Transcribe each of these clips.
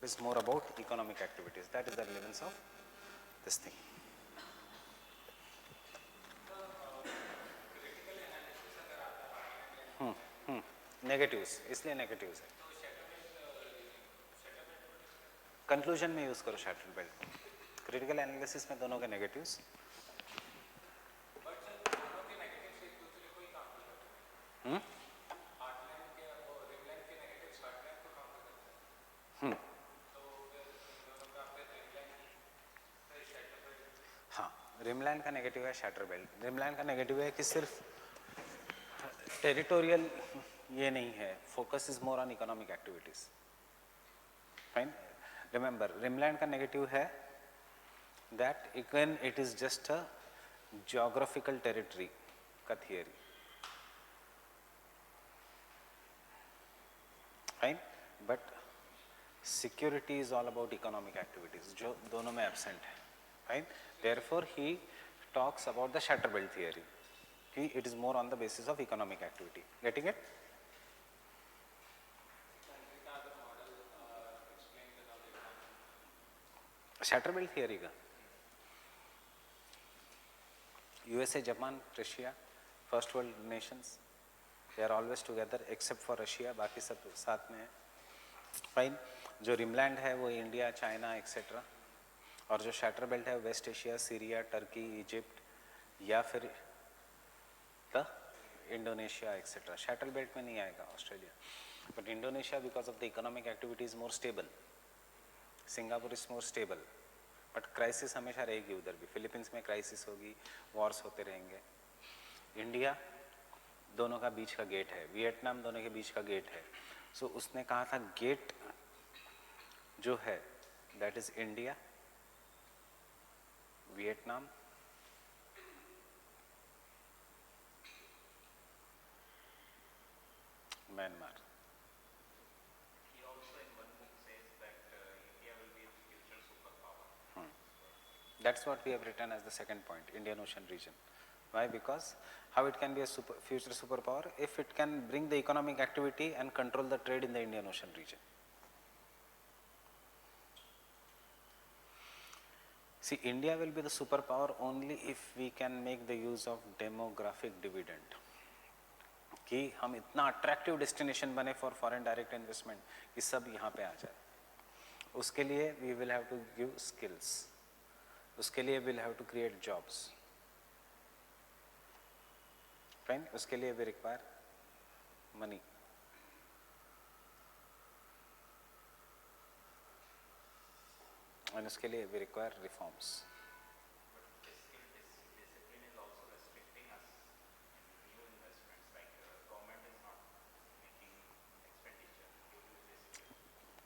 is more about economic activities. That is the relevance of this thing. Negatives, इसलिए negatives है. Conclusion में use करो शैटल belt. Critical analysis में दोनों के नेगेटिव्स. हाँ, रिमलैंड का नेगेटिव है शैटर बेल्ट. रिमलैंड का नेगेटिव है कि सिर्फ टेरिटोरियल ये नहीं है, focus is more on economic activities. Fine. Remember, rimland का नेगेटिव है that even it is just a geographical territory का theory. Fine. But security is all about economic activities, जो दोनों में एब्सेंट है. Fine. Therefore he talks about the shatter belt theory कि it is more on the basis of economic activity. Getting it? Shatter belt theory का USA, Japan, Russia, first world nations, they are always together except for Russia, बाकी सब साथ में है. Fine. जो rimland है वो इंडिया, चाइना एक्सेट्रा, और जो शैटर बेल्ट है West Asia, Syria, Turkey, Egypt या फिर the Indonesia etcetera. Shatter belt में नहीं आएगा Australia, but Indonesia because of the economic activity is more stable. Singapore is more stable, but crisis हमेशा रहेगी उधर भी. फिलीपींस में क्राइसिस होगी, वॉर्स होते रहेंगे. इंडिया दोनों का बीच का गेट है, वियतनाम दोनों के बीच का गेट है. सो उसने कहा था गेट जो है that is India, Vietnam, Myanmar. That's what we have written as the second point, Indian Ocean region. Why? Because how it can be a future superpower if it can bring the economic activity and control the trade in the Indian Ocean region. See, India will be the superpower only if we can make the use of demographic dividend. कि हम इतना attractive destination बने for foreign direct investment कि सब यहाँ पे आ जाए. उसके लिए we will have to give skills, उसके लिए will have to create jobs. Fine. उसके लिए वी रिक्वायर मनी. और उसके लिए we require reforms.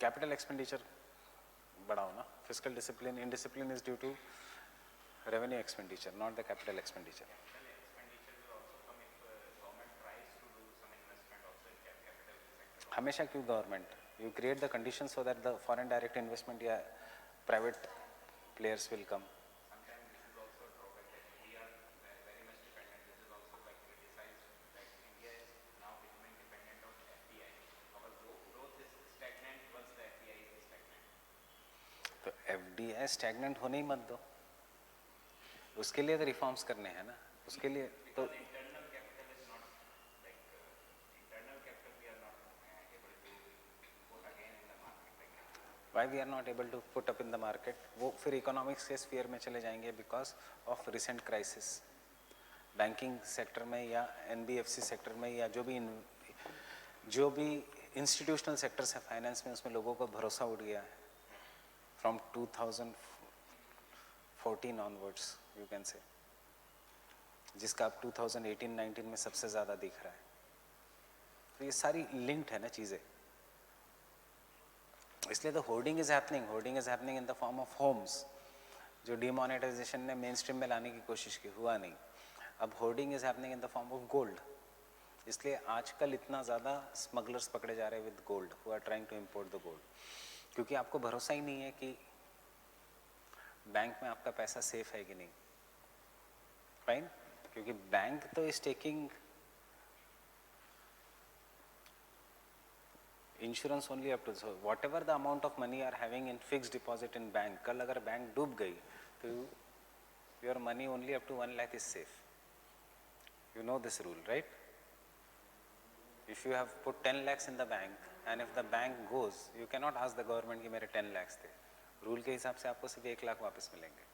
Capital expenditure बढ़ाओ ना. Fiscal discipline, indiscipline is due to revenue expenditure, not the capital expenditure. हमेशा क्यों government? You create the conditions so that the foreign direct investment या private players will come. तो FDI stagnant होने ही मत दो. उसके लिए तो रिफॉर्म्स करने हैं ना. उसके लिए तो why we are not able to put up in the market? वो फिर इकोनॉमिक्स के स्फीयर में चले जाएंगे because of recent crisis. Banking sector में या NBFC सेक्टर में या जो भी इंस्टीट्यूशनल सेक्टर्स है फाइनेंस में, उसमें लोगों को भरोसा उठ गया है from 2014 onwards you can say, जिसका अब 2018-19 में सबसे ज़्यादा दिख रहा है. तो ये सारी लिंक्ड है ना चीज़ें. इसलिए तो hoarding is happening in the form of homes. जो डिमोनेटाइजेशन ने मेन स्ट्रीम में लाने की कोशिश की, हुआ नहीं. अब hoarding is happening in the form of gold. इसलिए आजकल इतना ज़्यादा स्मगलर्स पकड़े जा रहे हैं with gold, who are trying to import the gold. क्योंकि आपको भरोसा ही नहीं है कि बैंक में आपका पैसा सेफ है कि नहीं. फाइन. क्योंकि बैंक तो is taking insurance only up to, so whatever the amount of money are having in fix deposit in bank, कल अगर बैंक डूब गई तो your money only up to 1 lakh is safe. You know this rule, right? If you have put 10 lakhs in the bank and if the bank goes, you cannot ask the government कि मेरे 10 lakhs थे. Rule के हिसाब से आपको सिर्फ 1 लाख वापस मिलेंगे.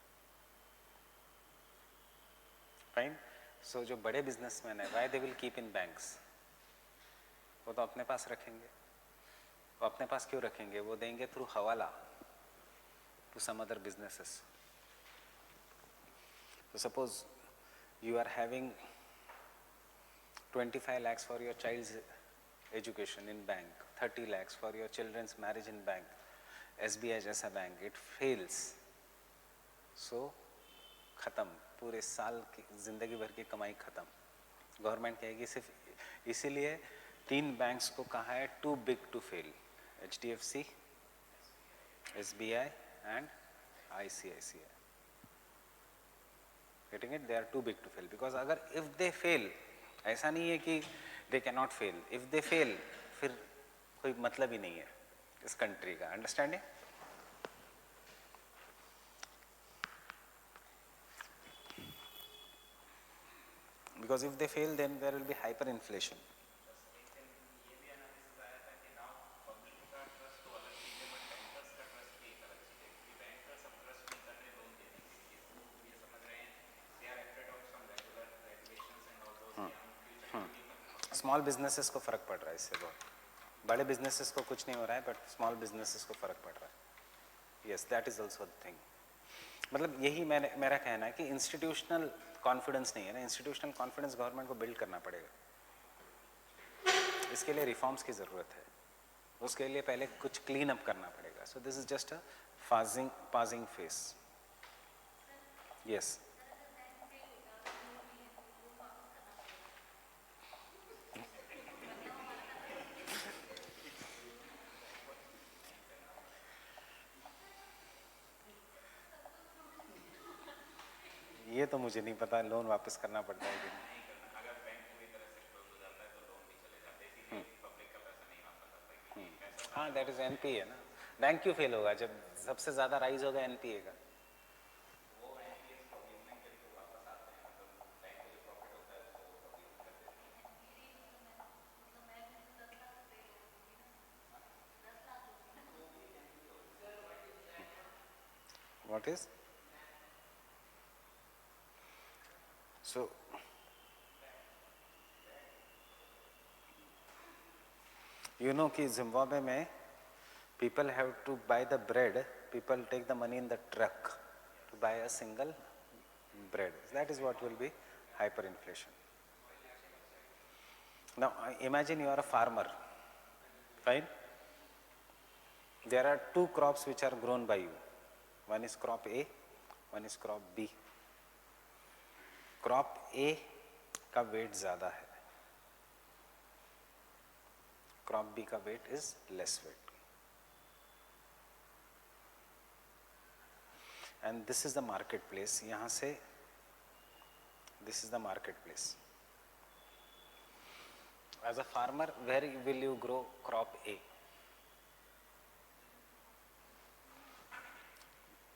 फाइन. सो जो बड़े बिजनेसमैन है, why they will keep in banks? वो तो अपने पास रखेंगे. वो अपने पास क्यों रखेंगे? वो देंगे थ्रू हवाला to some other businesses. So suppose you are having 25 lakhs for your child's education in bank, 30 lakhs for your children's marriage in bank, SBI जैसा बैंक, it fails, so खत्म, पूरे साल की जिंदगी भर की कमाई खत्म. गवर्नमेंट कहेगी सिर्फ, इसीलिए 3 बैंक्स को कहा है too big to fail, HDFC, SBI and ICICI. Getting it? They are too big to fail because अगर if they fail, ऐसा नहीं है कि they cannot fail. If they fail, फिर कोई मतलब ही नहीं है इस कंट्री का. Understanding? Because if they fail, then there will be hyperinflation. Small businesses को फ़र्क पड़ रहा है इससे बहुत. बड़े बिजनेसेस को कुछ नहीं हो रहा है, बट स्मॉल बिजनेसेस को फ़र्क पड़ रहा है. Yes, that is also the thing. मतलब यही मेरा कहना है कि इंस्टीट्यूशनल कॉन्फिडेंस नहीं है ना. इंस्टीट्यूशनल कॉन्फिडेंस गवर्नमेंट को बिल्ड करना पड़ेगा. इसके लिए रिफॉर्म्स की ज़रूरत है. उसके लिए पहले कुछ क्लीन अप करना पड़ेगा. So this is just a passing face. Yes. ये तो मुझे नहीं पता लोन वापस करना पड़ता है कि नहीं. हाँ, दैट इज एनपीए ना. बैंक क्यों फेल होगा जब सबसे ज़्यादा राइज होगा एनपीए का? What is? So, you know कि जिम्बाब्वे में people have to buy the bread, people take the money in the truck to buy a single bread. That is what will be hyperinflation. Now imagine you are a farmer, fine. There are 2 crops which are grown by you. One is crop A, one is crop B. Crop A का weight ज़्यादा है, crop B का weight is less weight. And this is the market place. यहाँ से this is the market place. As a farmer, where will you grow crop A?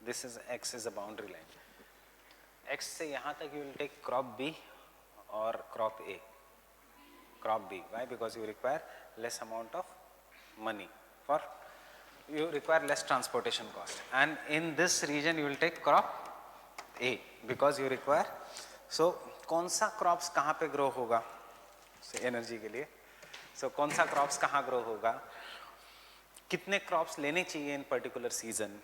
This is X is a boundary line. X से यहाँ तक you will take crop B or crop A. Crop B. Why? Because you require less amount of money. You require less transportation cost. And in this region you will take crop A because you require. So कौन सा crops कहाँ पे grow होगा? Energy के लिए. So कौन सा crops कहाँ grow होगा? कितने crops लेने चाहिए in particular season?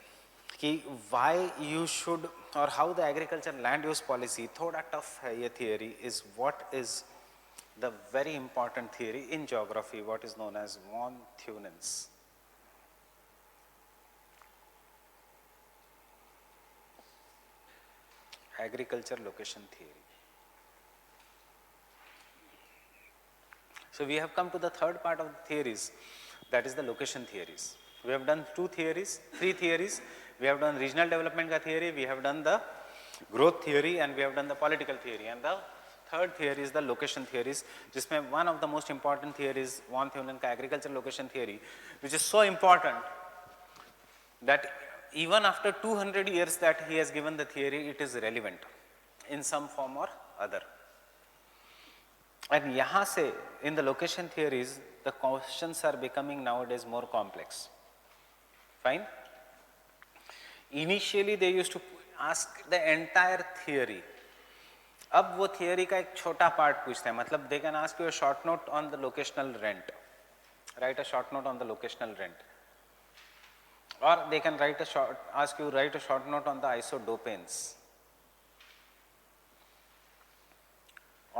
कि why you should or how the agriculture land use policy, थोड़ा tough है ये theory, is what is the very important theory in geography, what is known as von Thunens. Agriculture location theory. So we have come to the third part of the theories, that is the location theories. We have done 2 theories, 3 theories. We have done regional development का theory, we have done the growth theory, and we have done the political theory. And the third theory is the location theories, जिसमें one of the most important theories von Thunen का agriculture location theory, which is so important that even after 200 years that he has given the theory, it is relevant in some form or other. And yahan se in the location theories the questions are becoming nowadays more complex. Fine. Initially they used to ask the entire theory. अब वो theory का एक छोटा part पूछते हैं, मतलब they can ask you a short note on the locational rent, right a short note on the locational rent, or they can ask you write a short note on the isodopanes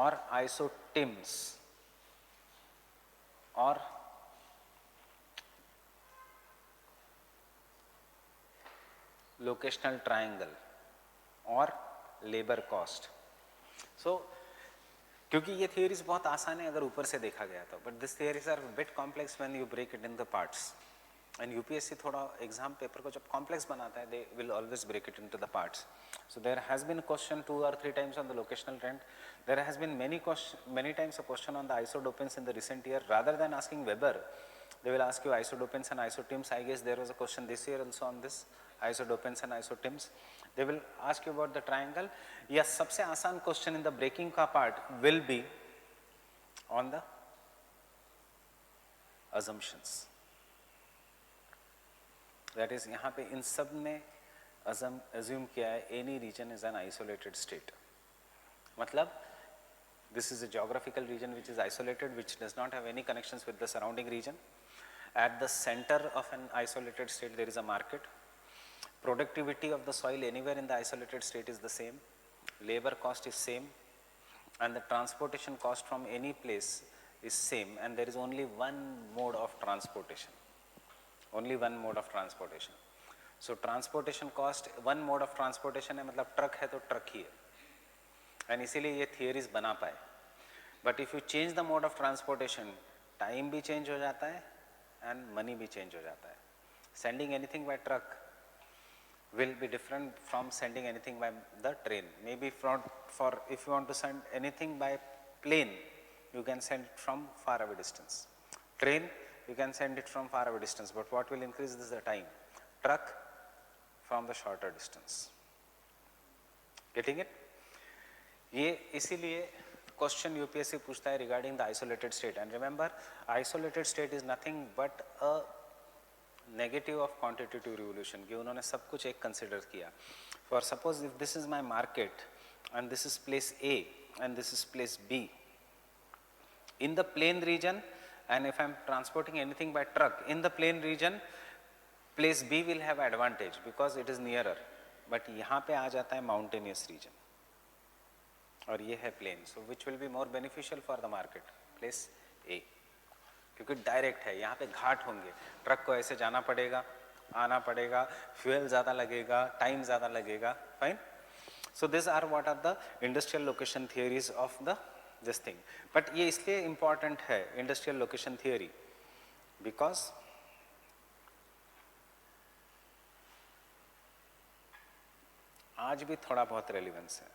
or isotims or locational triangle or labor cost. So क्योंकि ये theories बहुत आसान है अगर ऊपर से देखा गया तो, but this theories are bit complex when you break it in the parts. And UPSC थोड़ा एग्जाम पेपर को जब कॉम्प्लेक्स बनाता है, they will always break it into the parts. So there has been question 2 or 3 times on the locational rent. There has been many times a question on the isodopanes in the recent year. Rather than asking Weber, they will ask you isodopanes and isotims. I guess there was a question this year also on this isodopanes and isotims. They will ask you about the triangle. Yes, सबसे आसान question in the breaking का part will be on the assumptions. That is, यहाँ पे इन सब ने assume किया है any region is an isolated state. मतलब this is a geographical region which is isolated, which does not have any connections with the surrounding region. At the center of an isolated state there is a market. Productivity of the soil anywhere in the isolated state is the same. Labor cost is same, and the transportation cost from any place is same, and there is only one mode of transportation. Only one mode of transportation. So transportation cost, one mode of transportation है, मतलब truck है तो truck ही है, and इसीलिए ये theories बना पाए. But if you change the mode of transportation, time भी चेंज हो जाता है एंड मनी भी चेंज हो जाता है. Sending anything bye truck will be different from sending anything by the train. Maybe for if you want to send anything by plane, you can send it from far away distance. Train, you can send it from far away distance, but what will increase this is the time. Truck, from the shorter distance. Getting it? ये इसीलिए question UPSC पूछता है regarding the isolated state. And remember, isolated state is nothing but a negative of quantitative revolution, कि उन्होंने सब कुछ एक consider किया. For suppose if this is my market and this is place A and this is place be in the plain region, and if I am transporting anything by truck in the plain region, place B will have advantage because it is nearer. But यहाँ पे आ जाता है mountainous region और ये है plain, so which will be more beneficial for the market? Place A, क्योंकि direct है. यहाँ पे घाट होंगे, ट्रक को ऐसे जाना पड़ेगा, आना पड़ेगा, फ्यूल ज़्यादा लगेगा, टाइम ज़्यादा लगेगा. Fine. So this are what are the industrial location theories of the this thing. But ये इसलिए important है इंडस्ट्रियल लोकेशन थियरी, बिकॉज आज भी थोड़ा बहुत रेलिवेंस है.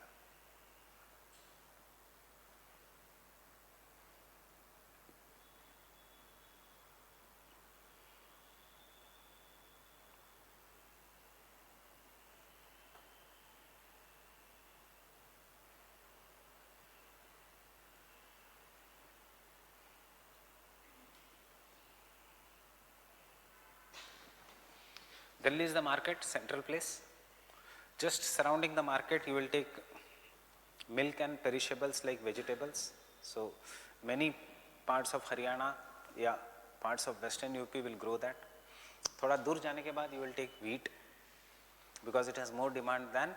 Delhi is the market, central place. Just surrounding the market you will take milk and perishables like vegetables. So many parts of Haryana या parts of western UP will grow that. थोड़ा दूर जाने के बाद you will take wheat because it has more demand than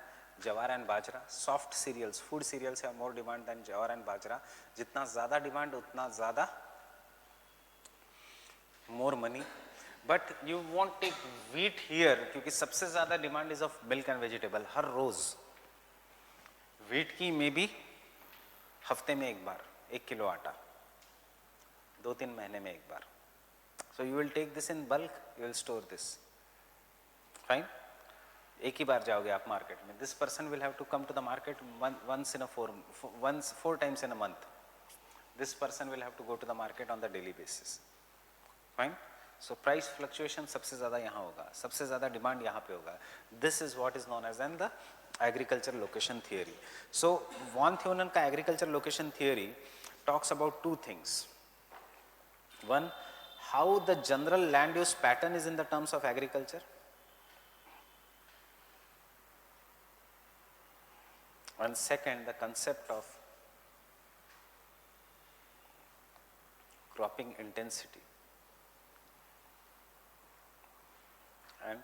jawar and bajra. Soft cereals, food cereals have more demand than jawar and bajra. जितना ज़्यादा demand उतना ज़्यादा more money. But you won't take wheat here क्योंकि सबसे ज़्यादा demand is of milk and vegetable. हर रोज़ wheat की मे बी हफ्ते में एक बार 1 किलो आटा, 2-3 महीने में एक बार. So you will take this in bulk, you will store this. Fine. एक ही बार जाओगे आप मार्केट में. This person will have to come to the market once 4 times in a month. This person will have to go to the market on the daily basis. Fine. So price fluctuation सबसे ज़्यादा यहाँ होगा, सबसे ज़्यादा demand यहाँ पे होगा. This is what is known as the agriculture location theory. So von Thunen का agriculture location theory talks about two things. One, how the general land use pattern is in the terms of agriculture. And second, the concept of cropping intensity and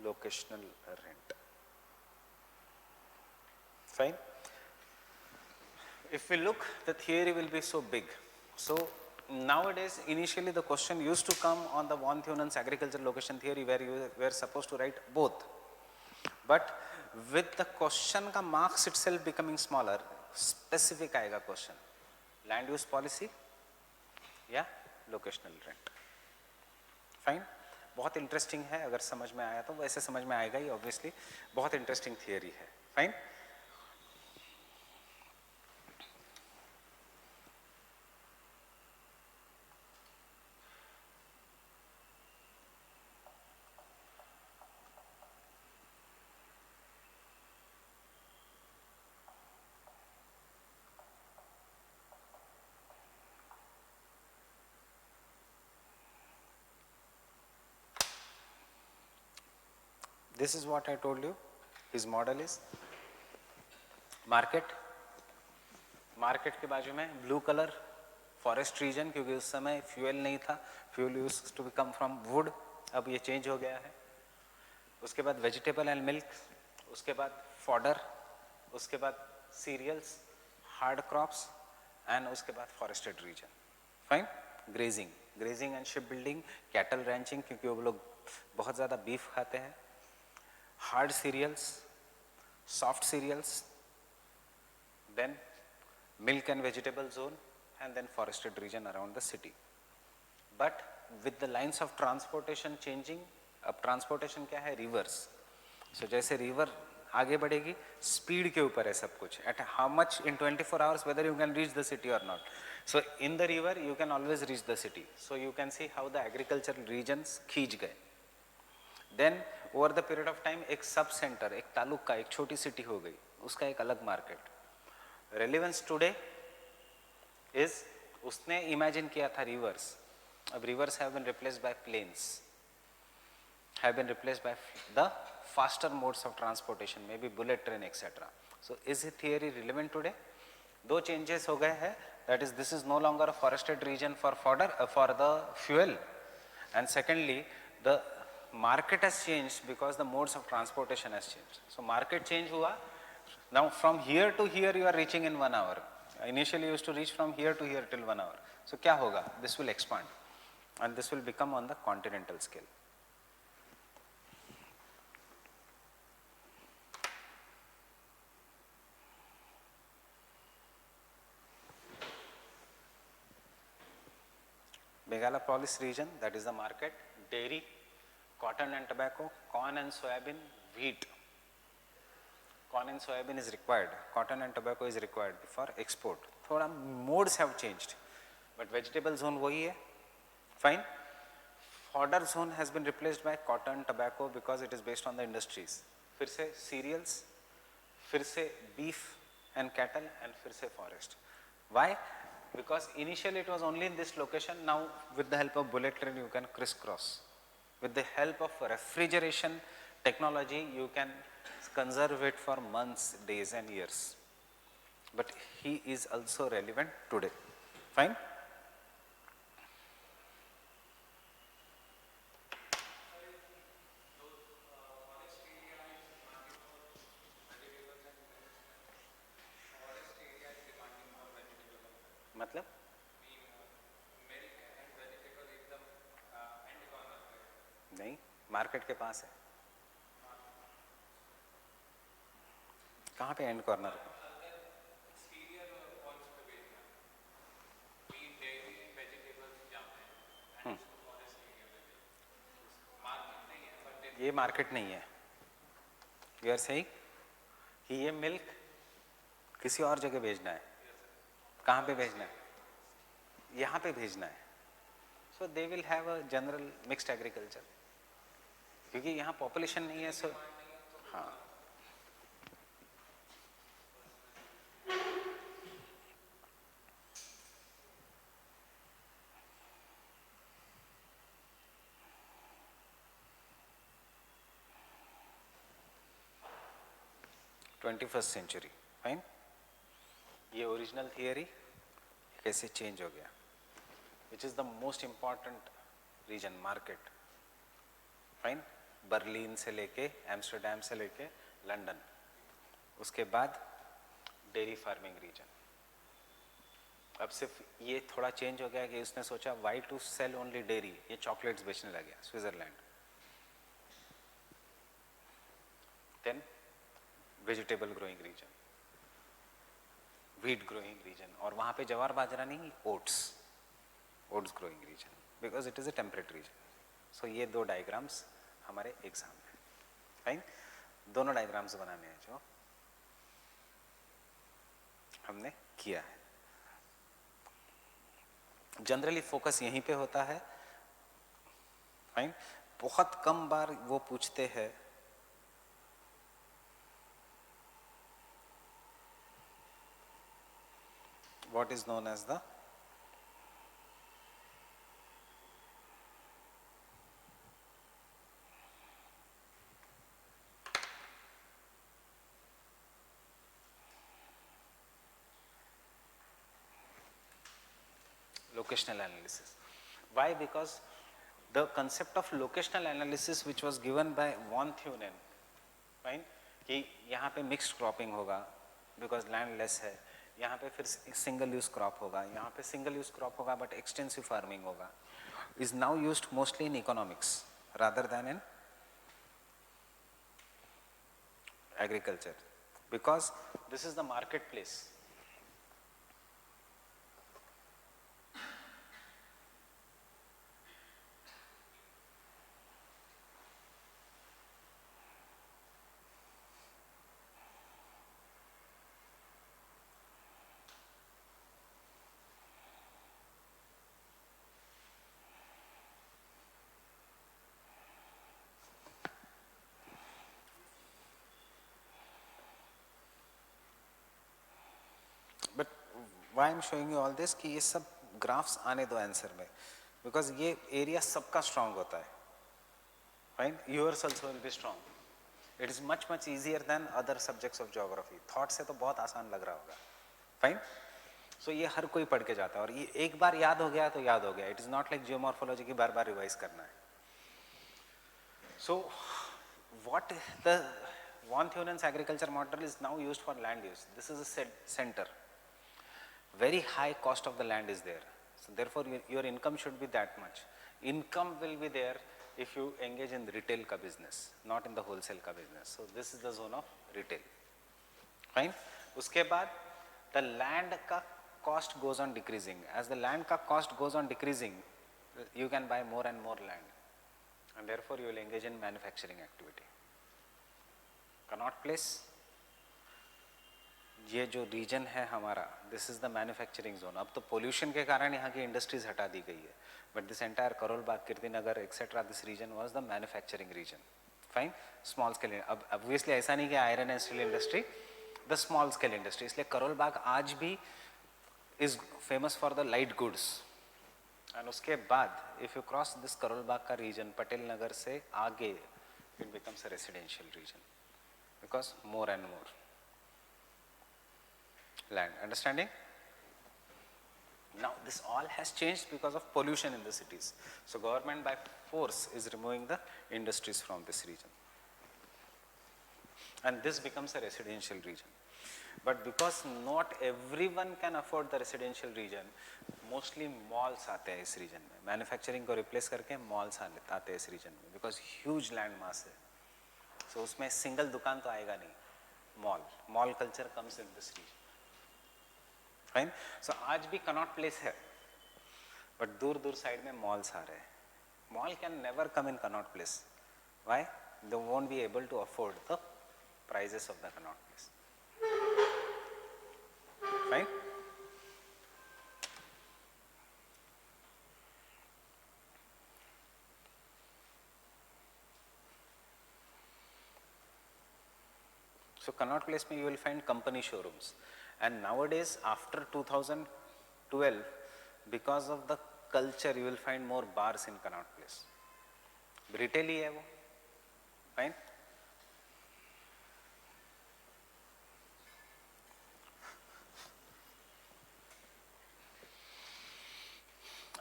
locational rent. Fine. If we look, the theory will be so big. So nowadays, initially the question used to come on the von Thunen's agriculture location theory, where you were supposed to write both. But with the question का marks itself becoming smaller, specific आएगा question. Land use policy या locational rent. Fine. बहुत interesting है, अगर समझ में आया तो वैसे समझ में आएगा ही ऑब्वियसली. बहुत इंटरेस्टिंग थियरी है. Fine. This is what I told you. His model is market. Market के बाजू में ब्लू कलर फॉरेस्ट रीजन, क्योंकि उस समय फ्यूल नहीं था. Fuel use to be come from wood. अब ये चेंज हो गया है. उसके बाद वेजिटेबल एंड मिल्क, उसके बाद फॉडर, उसके बाद सीरियल्स, हार्ड क्रॉप्स एंड उसके बाद forested region. Fine. Grazing, grazing and ship building, cattle ranching, क्योंकि वो लोग बहुत ज़्यादा बीफ खाते हैं. Hard cereals, soft cereals, then milk and vegetable zone, and then forested region around the city. But with the lines of transportation changing, अब transportation क्या है? Rivers. So जैसे river आगे बढ़ेगी, speed के ऊपर है सब कुछ. At how much in 24 hours whether you can reach the city or not. So in the river you can always reach the city. So you can see how the agricultural regions खींच गए. Then over the period of time एक sub centre, एक तालुक का, एक छोटी city हो गई, उसका एक अलग मार्केट. रेलिवेंस टुडे इज, उसने इमेजिन किया था रिवर्स. अब rivers have been replaced by planes, have been replaced by the faster modes of transportation, maybe bullet train etcetera. So is a theory relevant today? दो changes हो गए हैं. That is, this is no longer a forested region for fodder for the fuel, and secondly the market has changed because the modes of transportation has changed. So market change हुआ. Now from here to here you are reaching in 1 hour. Initially you used to reach from here to here till 1 hour. So क्या होगा? This will expand and this will become on the continental scale. Megalopolis region, that is the market. Dairy, cotton and tobacco, corn and soybean, wheat. Corn and soybean is required, cotton and tobacco is required for export. थोड़ा modes have changed, but vegetable zone वही है. Fine. Fodder zone has been replaced by cotton, tobacco because it is based on the industries. फिर से cereals, फिर से beef and cattle, and फिर से forest. Why? Because initially it was only in this location. Now with the help of bullet train you can crisscross. With the help of refrigeration technology you can conserve it for months, days and years. But he is also relevant today. Fine. मतलब नहीं, market के पास है. कहाँ पे and corner? ये market नहीं है. You are saying कि ये मिल्क किसी और जगह भेजना है, कहाँ पे भेजना है? यहाँ पे भेजना है. So they will have a general mixed agriculture, क्योंकि यहाँ पॉपुलेशन नहीं है. सो हाँ, ट्वेंटी-फर्स्ट सेंचुरी. फाइन. ये ओरिजिनल थियरी कैसे चेंज हो गया. Which is the most important reason market. Fine. Berlin से लेके एम्स्टरडेम से लेके लंदन. उसके बाद डेयरी फार्मिंग रीजन. अब सिर्फ ये थोड़ा चेंज हो गया कि उसने सोचा why to sell only dairy. ये चॉकलेट्स बेचने लग गया Switzerland. Then vegetable growing region, wheat growing region, और वहाँ पे जवार बाजरा नहीं, oats growing region, because it is a temperate region. So ये दो डायग्राम्स हमारे एग्जाम में. फाइन. दोनों डायग्राम्स बनाने हैं जो हमने किया है. जनरली फोकस यहीं पे होता है. फाइन. बहुत कम बार वो पूछते हैं what is known as the locational analysis. Why? Because the concept of locational analysis which was given by von Thunen, fine, कि यहाँ पे मिक्स्ड क्रॉपिंग होगा बिकॉज लैंड लेस है, यहाँ पे फिर सिंगल यूज क्रॉप होगा, यहाँ पे सिंगल यूज क्रॉप होगा बट एक्सटेंसिव फार्मिंग होगा, is now used mostly in economics rather then in agriculture, because this is the marketplace. But why I am showing you all this कि ये सब graphs आने दो आंसर में, because ये area सबका स्ट्रांग होता है. Fine. Yours also will be strong. It is much much easier than other subjects of geography. Thought से तो बहुत आसान लग रहा होगा. फाइन. सो ये हर कोई पढ़ के जाता है और ये एक बार याद हो गया तो याद हो गया. It is not like geomorphology की बार बार रिवाइज करना है. So what the von Thunen's agriculture model is now used for land use. This is a center. Very high cost of the land is there. So therefore your income should be that much. Income will be there if you engage in retail ka business, not in the wholesale ka business. So this is the zone of retail. Fine. Uske baad the land ka cost goes on decreasing. As the land ka cost goes on decreasing, you can buy more and more land, and therefore you will engage in manufacturing activity. Connaught Place, ये जो reason है हमारा, this is the manufacturing zone. अब तो pollution के कारण यहाँ की इंडस्ट्रीज हटा दी गई है, but this entire Karol Bagh, Kirtinagar etcetera, this region was the manufacturing region. Fine. Small scale. अब ऑब्वियसली ऐसा नहीं कि iron and steel industry, the small scale industry. इसलिए करोल बाग आज भी is famous for the light goods. And उसके बाद if you cross this Karol Bagh का रीजन पटेल नगर से आगे, it becomes a residential region, because more and more land. Understanding? Now this all has changed because of pollution in the cities. So government by force is removing the industries from this region, and this becomes a residential region. But because not everyone can afford the residential region, mostly malls आते हैं इस region में. Manufacturing को replace करके malls आते हैं इस region में, because huge land mass है. So उसमें सिंगल दुकान तो आएगा नहीं. Mall culture comes in this region. Fine. So आज भी कनॉट प्लेस है, बट दूर दूर साइड में मॉल्स आ रहे हैं. Mall can never come in Connaught Place. Why? They won't be able to afford the prices of the Connaught Place. Fine. So Connaught Place में you will find company showrooms, and nowadays after 2012, because of the culture, you will find more bars in Connaught Place. Retail ही है वो, fine.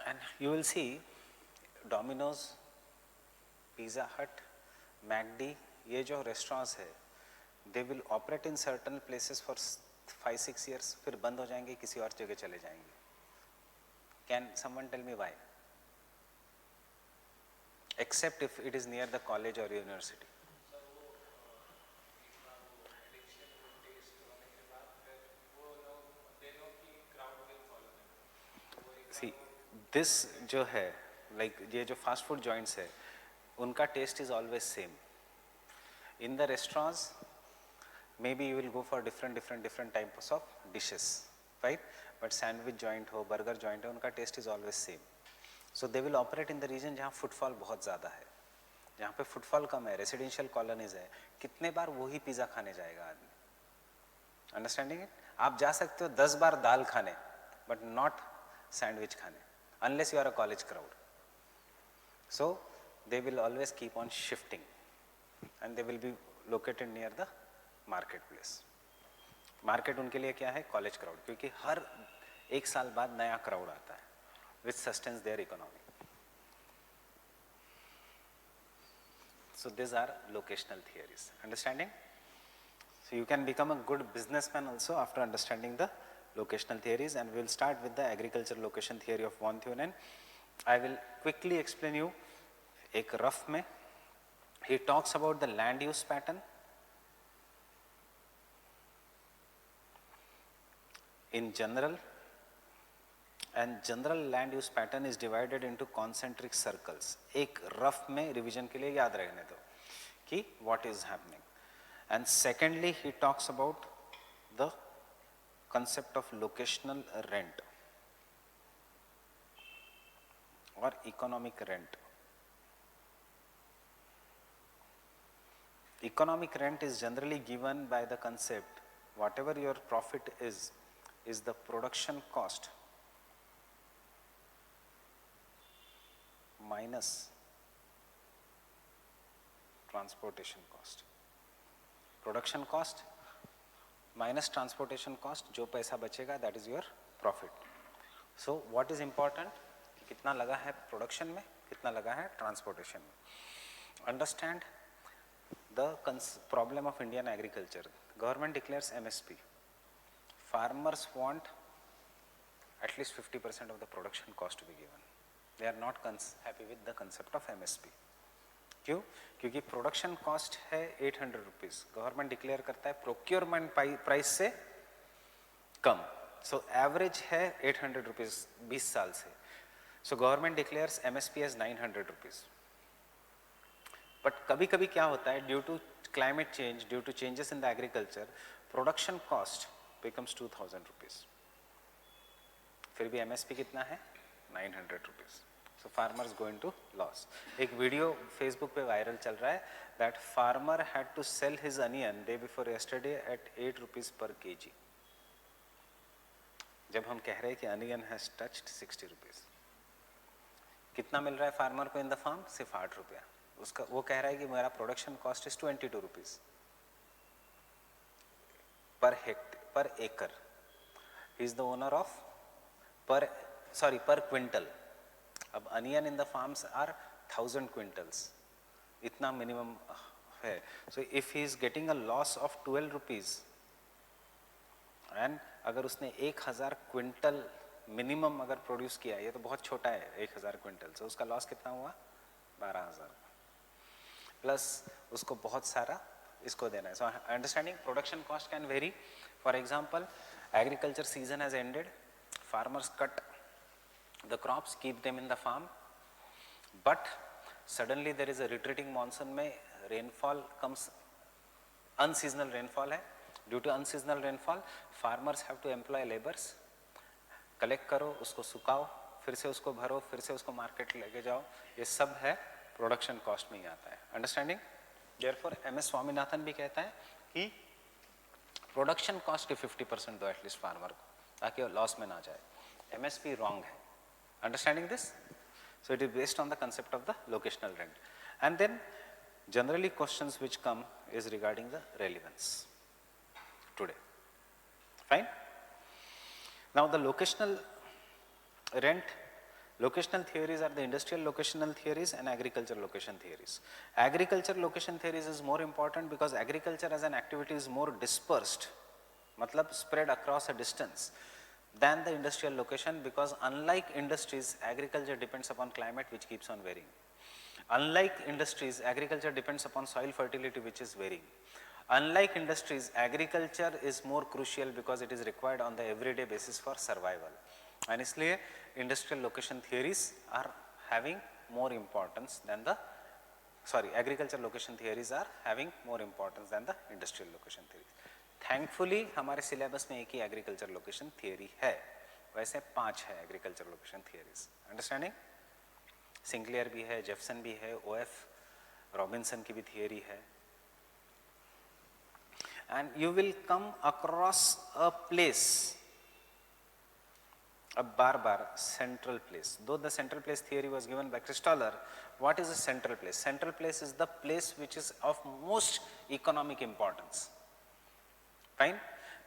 And you will see Domino's, Pizza Hut, McD, ये जो restaurants है, they will operate in certain places for 5-6 years, फिर बंद हो जाएंगे, किसी और जगह चले जाएंगे. Can someone tell me why? Except if it is near the college or university. See, this जो है, like ये जो fast food joints है, उनका taste is always same. In the restaurants, maybe you will go for different types of dishes, right? But sandwich joint हो, burger joint है, उनका taste is always same. So they will operate in the region जहाँ footfall बहुत ज़्यादा है, जहाँ पे footfall कम है, residential colonies है, कितने बार वही पिज़्ज़ा खाने जाएगा आदमी? Understanding it? आप जा सकते हो 10 बार दाल खाने, but not sandwich खाने, unless you are a college crowd. So they will always keep on shifting, and they will be located near the marketplace. Market उनके लिए क्या है? College crowd, क्योंकि हर एक साल बाद नया crowd आता है, which sustains their economy. So these are locational theories. Understanding? So you can become a good businessman also after understanding the locational theories, and we will start with the agriculture location theory of von Thunen. I will quickly explain you एक rough में. He talks about the land use pattern in general, and general land use pattern is divided into concentric circles. एक rough में revision के लिए याद रहने दो कि what is happening. And secondly, he talks about the concept of locational rent or economic rent. Economic rent is generally given by the concept whatever your profit is the production cost minus transportation cost. Production cost minus transportation cost, जो पैसा बचेगा that is your profit. So what is important? कितना लगा है production में, कितना लगा है transportation में. Understand the problem of Indian agriculture. Government declares MSP. Farmers want at least 50% of the production cost to be given. They are not happy with the concept of MSP. क्यों? क्योंकि production cost है 800 rupees, government declare करता है procurement price से कम, so average है 800 rupees 20 साल से. So government declares MSP as 900 rupees. But कभी कभी क्या होता है, due to climate change, due to changes in the agriculture, production cost becomes 2000 rupees. फिर भी एमएसपी कितना है? 900 rupees. So farmers go into loss. एक वीडियो फेसबुक पे वायरल चल रहा है that farmer had to sell his onion day before yesterday at 8 rupees per kg. जब हम कह रहे हैं कि onion has touched 60 rupees. कितना मिल रहा है फार्मर को इन द फार्म? सिर्फ 8 रुपया. उसका वो कह रहा है कि मेरा production cost is 22 rupees per एकड़. He is the owner of per quintal. अब onion in the farms are 1000 quintals, इतना मिनिमम है. So if he is getting a loss of 12 rupees and अगर उसने 1000 क्विंटल मिनिमम अगर produce किया, ये तो बहुत छोटा है 1000 क्विंटल, so उसका लॉस कितना हुआ? 12000 प्लस उसको बहुत सारा इसको देना है. So understanding production cost can very. For example, agriculture season has ended, farmers cut the crops, keep them in the farm, but suddenly there is a retreating monsoon, में rainfall comes अनसीजनल रेनफॉल है, due to unseasonal rainfall farmers have to employ labours, collect करो, उसको सुखाओ, फिर से उसको भरो, फिर से उसको मार्केट लेके जाओ, ये सब है प्रोडक्शन कॉस्ट में ही आता है। Understanding? Therefore M S Swaminathan भी कहता है कि प्रोडक्शन कॉस्ट के 50% दो एटलीस्ट फार्मर को, ताकि वो लॉस में ना जाए। एमएसपी रॉन्ग है। Understanding this? So it is based on the concept of the locational rent. And then generally questions which come is regarding the relevance today. Fine? Now the locational rent, locational theories are the industrial locational theories and agriculture location theories. Agriculture location theories is more important because agriculture as an activity is more dispersed, matlab spread across a distance, than the industrial location, because unlike industries, agriculture depends upon climate which keeps on varying. Unlike industries, agriculture depends upon soil fertility which is varying. Unlike industries, agriculture is more crucial because it is required on the everyday basis for survival. And इसलिए industrial location theories are having more importance than the, sorry, agriculture location theories are having more importance than the industrial location theories. Thankfully हमारे syllabus में एक ही agriculture location theory है, वैसे 5 है agriculture location theories. Understanding? सिंक्लियर भी है, जेफसन भी है, ओएफ रॉबिन्सन की भी थियरी है। And you will come across a place, अब बार बार central place, though the central place theory was given by Christaller, what is a central place? Central place is the place which is of most economic importance. Fine?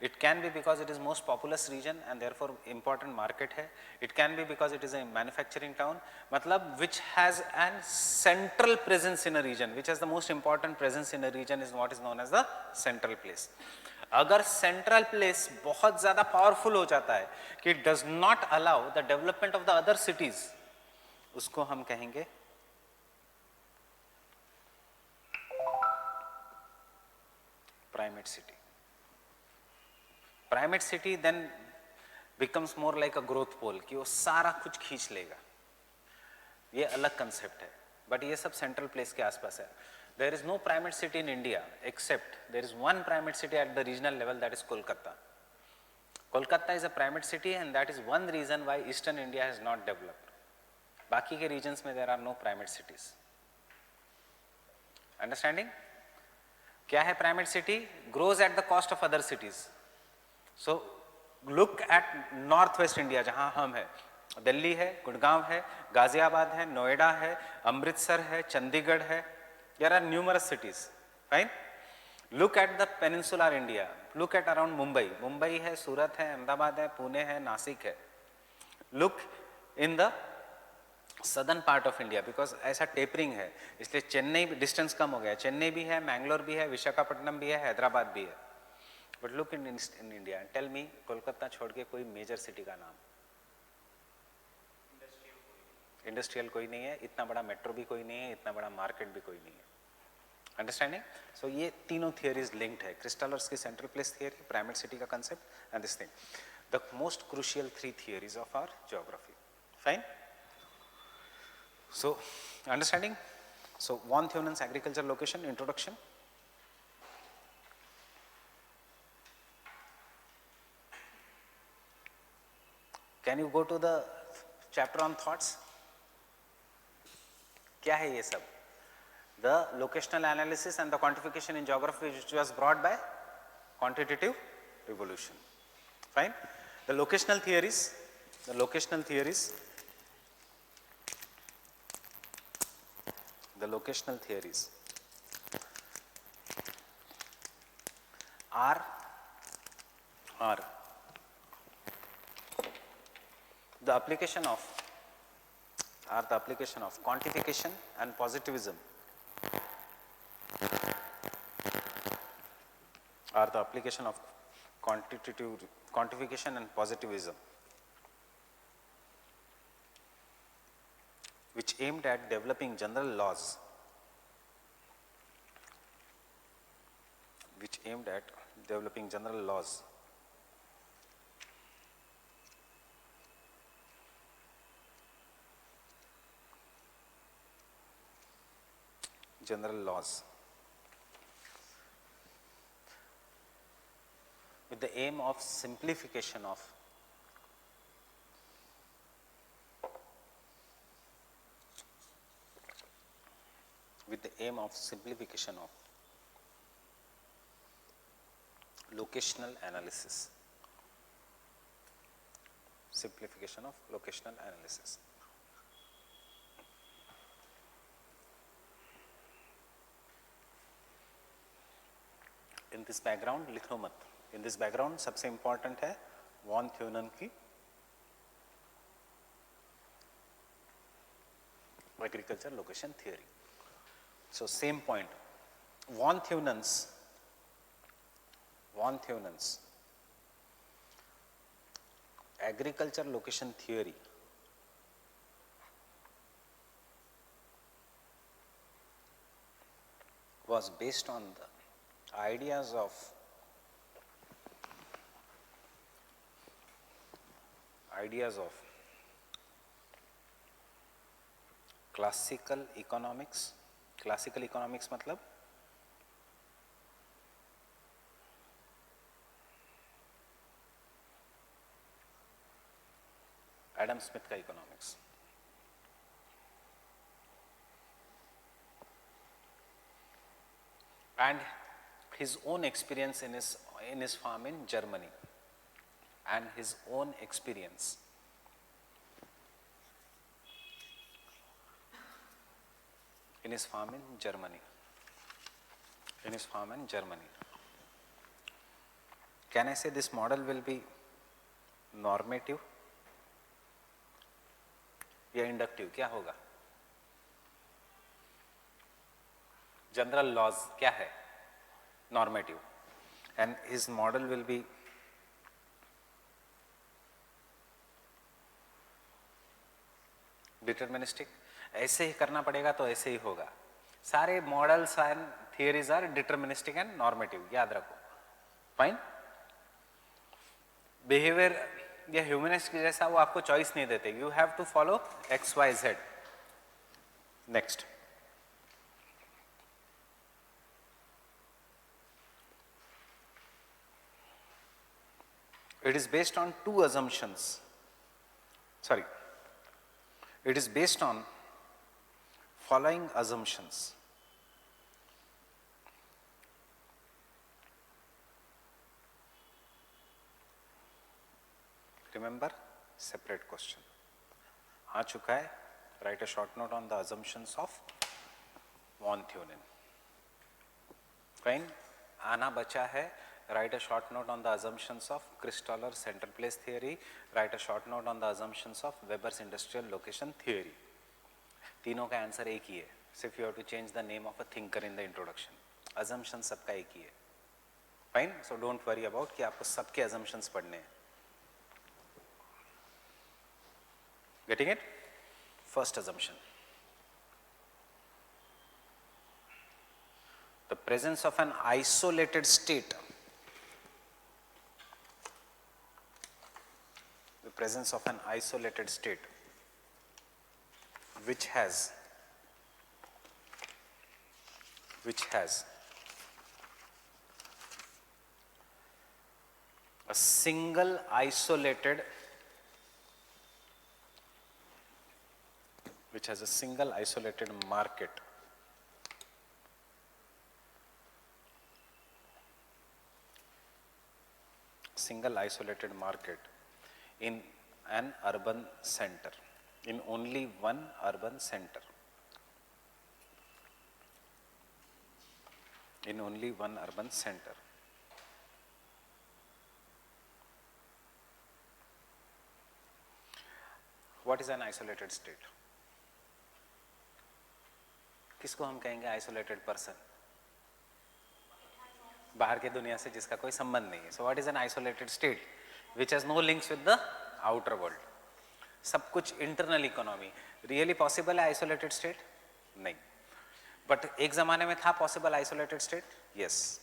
It can be because it is most populous region and therefore important market है. It can be because it is a manufacturing town, मतलब which has an central presence in a region, which has the most important presence in a region is what is known as the central place. अगर central place बहुत ज़्यादा powerful हो जाता है कि it does not allow the development of the other cities, उसको हम कहेंगे primate city. Primate city then becomes more like a growth pole, कि वो सारा कुछ खींच लेगा, ये अलग कंसेप्ट है, बट ये सब सेंट्रल प्लेस के आसपास है। There is no primate city in India except there is one primate city at the regional level, that is Kolkata. Kolkata is a primate city and that is one reason why eastern India has not developed. बाकी के regions में there are no primate cities. Understanding? क्या है primate city? Grows at the cost of other cities. So look at north west India जहां हम है, दिल्ली है, गुड़गांव है, गाजियाबाद है, नोएडा है, अमृतसर है, चंडीगढ़ है, there are numerous cities. Fine? Look at the peninsular India, look at around Mumbai, Mumbai है, सूरत है, अहमदाबाद है, पुणे है, नासिक है. Look in the southern part of India because ऐसा टेपरिंग है, इसलिए चेन्नई डिस्टेंस कम हो गया, चेन्नई भी है, मैंगलोर भी है, विशाखापट्टनम भी है, हैदराबाद भी है. But look in India and tell me, Kolkata छोड़ के कोई मेजर सिटी का नाम? इंडस्ट्रियल कोई नहीं है, इतना बड़ा मेट्रो भी कोई नहीं है, इतना बड़ा मार्केट भी कोई नहीं है. अंडरस्टैंडिंग? सो ये तीनों थियरीज लिंक्ड है, क्रिस्टलर्स की central place theory, primate city का concept and this thing, the most crucial 3 theories of our geography. Fine? So understanding? So von Thunen's agriculture location introduction. Can you go to the chapter on thoughts? क्या है ये सब? The locational analysis and the quantification in geography which was brought by quantitative evolution. Fine? The locational theories are the application of quantification and positivism, quantification and positivism, which aimed at developing general laws with the aim of simplification of locational analysis. Simplification of locational analysis. In this background लिखो मत. In this background सबसे important है von थ्यूनन की agriculture location theory. So same point. Von Theunen's agriculture location theory was based on the ideas of classical economics. Classical economics मतलब Adam Smith का economics. And his own experience in his farm in Germany, and his own experience in his farm in Germany. Can I say this model will be normative या inductive? क्या होगा? General laws क्या है? Normative. And his model will be deterministic. ऐसे ही करना पड़ेगा तो ऐसे ही होगा. सारे models and theories are deterministic and normative, याद रखो. फाइन. बिहेवियर या ह्यूमनिस्ट जैसा वो आपको चॉइस नहीं देते. You have to follow X Y Z. Next. It is based on two assumptions. Sorry. It is based on following assumptions. Remember, separate question. आ चुका है. Write a short note on the assumptions of von Theunen. Fine. आना बचा है. Write a short note on the assumptions of Christoller central place theory. Write a short note on the assumptions of Weber's industrial location theory. तीनों का answer एक ही है. सिर्फ you have to change the name of a thinker in the introduction. Assumptions सबका एक ही है. Fine. So don't worry about कि आपको सबके assumptions पढ़ने हैं. Getting it? First assumption. The presence of an isolated state. The presence of an isolated state which has a single isolated market. Single isolated market in an urban center, in only one urban center. In only one urban center. What is an isolated state? किसको हम कहेंगे isolated person? बाहर के दुनिया से जिसका कोई संबंध नहीं है. So what is an isolated state? Which has no links with the outer world. सब कुछ internal economy. Really possible है isolated state? नहीं. But एक ज़माने में था possible isolated state? Yes.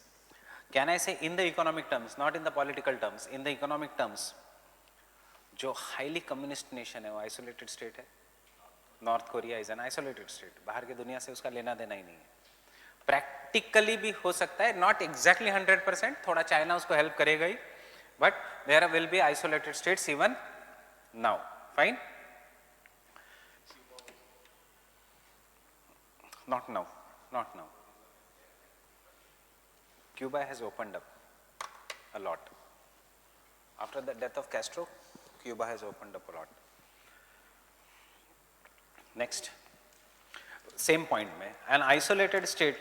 Can I say in the economic terms, not in the political terms, in the economic terms, जो highly communist nation है वो isolated state है. North Korea is an isolated state. बाहर के दुनिया से उसका लेना देना ही नहीं है. प्रैक्टिकली भी हो सकता है, नॉट एग्जैक्टली 100%. थोड़ा चाइना उसको हेल्प करेगा ही, but there will be isolated states even now. Fine? Not now, not now. Cuba has opened up a lot. After the death of Castro, Cuba has opened up a lot. Next, same point mein, an isolated state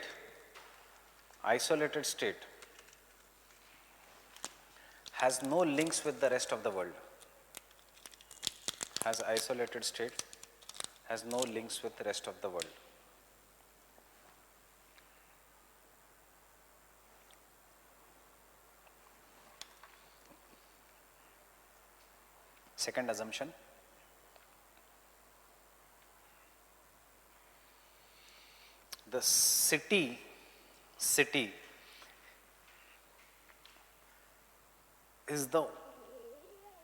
has no links with the rest of the world. Isolated state has no links with the rest of the world. Second assumption, the city is the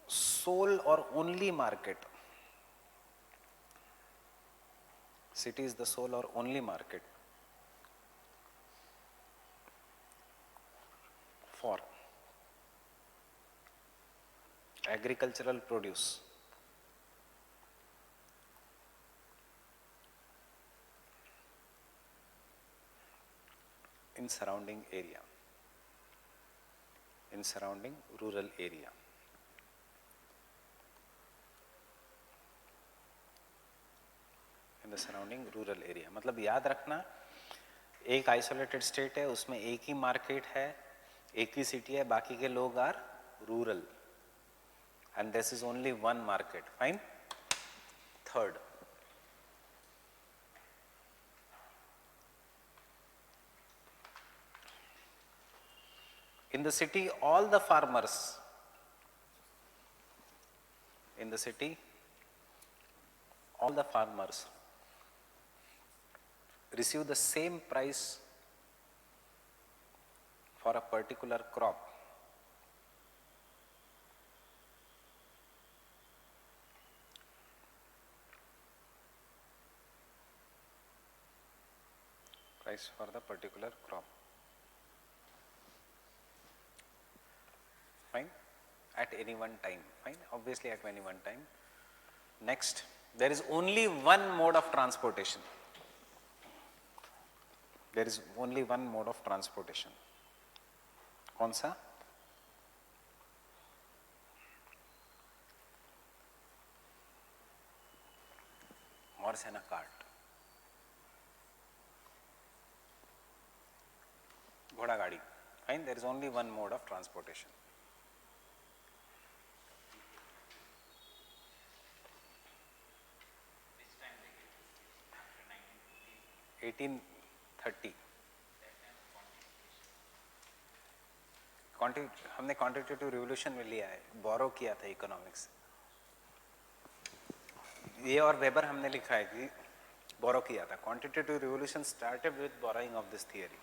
sole or only market. City is the sole or only market for agricultural produce. In surrounding area, in surrounding rural area. In the surrounding rural area. मतलब याद रखना, एक isolated state है, उसमें एक ही market है, एक ही city है, बाकी के लोग are rural, and this is only one market. Fine? Third, in the city all the farmers receive the same price for a particular crop. Price for the particular crop. Fine? At any one time. Fine? Obviously at any one time. Next, there is only one mode of transportation. There is only one mode of transportation. कौन सा? Horse and a cart. घोड़ा गाड़ी. Fine? There is only one mode of transportation. Which time they get after 1950? 1830. हमने quantitative revolution में लिया है, बोरो किया था इकोनॉमिक्स. ये और वेबर हमने लिखा है कि बोरो किया था. Quantitative revolution started with borrowing of this theory.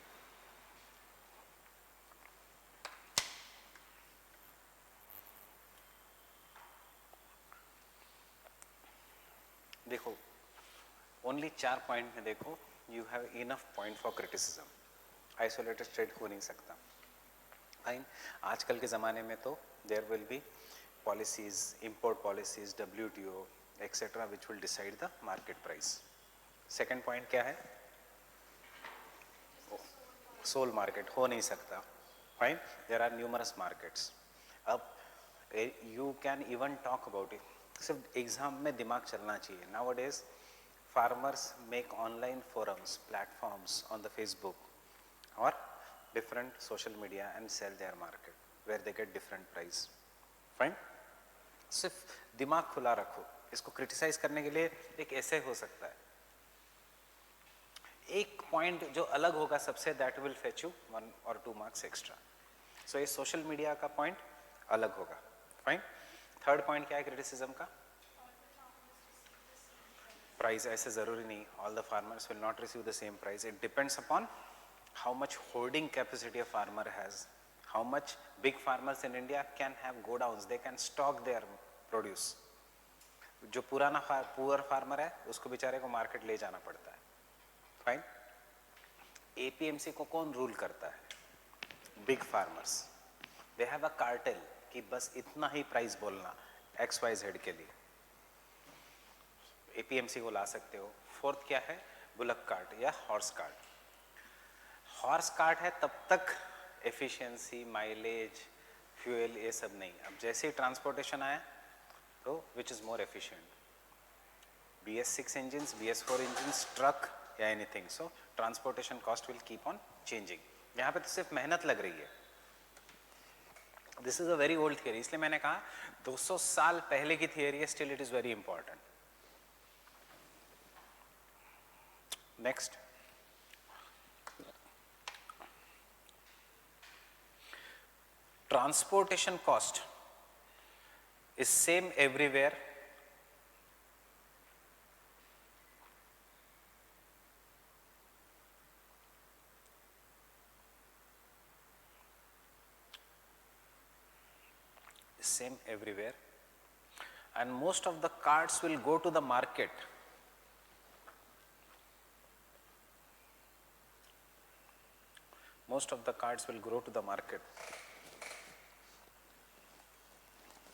देखो, ओनली 4 पॉइंट में देखो, you have enough point for criticism. Isolated state हो नहीं सकता. फाइन. आजकल के ज़माने में तो there will be policies, import policies, WTO etcetera which will decide the market price. Second point क्या है? सोल मार्केट हो नहीं सकता. Fine. There are numerous markets. अब you can even talk about it. सिर्फ एग्जाम में दिमाग चलना चाहिए. Nowadays farmers make online forums, platforms on the Facebook or different social media and sell their market where they get different price. Fine? सिर्फ दिमाग खुला रखो. इसको क्रिटिसाइज करने के लिए एक ऐसे हो सकता है. एक पॉइंट जो अलग होगा सबसे, that will fetch you 1 or 2 marks extra. So ये सोशल मीडिया का पॉइंट अलग होगा. फाइन. थर्ड पॉइंट क्या है क्रिटिसिज्म का? प्राइस. ऐसे जरूरी नहीं. All the farmers will not receive the same price. It depends upon how much holding capacity a farmer has, how much big farmers in India can have godowns, they can stock their produce. जो पुराना poor farmer है उसको बेचारे को market ले जाना पड़ता है. फाइन. APMC को कौन रूल करता है? Big farmers. They have a cartel. कि बस इतना ही प्राइस बोलना XYZ के लिए, APMC को ला सकते हो। फोर्थ क्या है, बुलक कार्ट या हॉर्स कार्ट। हॉर्स कार्ट है तब तक एफिशिएंसी, माइलेज, फ्यूल ये सब नहीं। अब जैसे ही ट्रांसपोर्टेशन आया तो which is more efficient, BS6 engines, BS4 engines, truck या anything. So transportation cost will keep on changing. यहाँ पे तो सिर्फ मेहनत लग रही है। This is a very old theory, इसलिए मैंने कहा 200 साल पहले की थियरी है, still it is very important. Next, transportation cost is same everywhere, same everywhere, and most of the carts will go to the market. Most of the carts will go to the market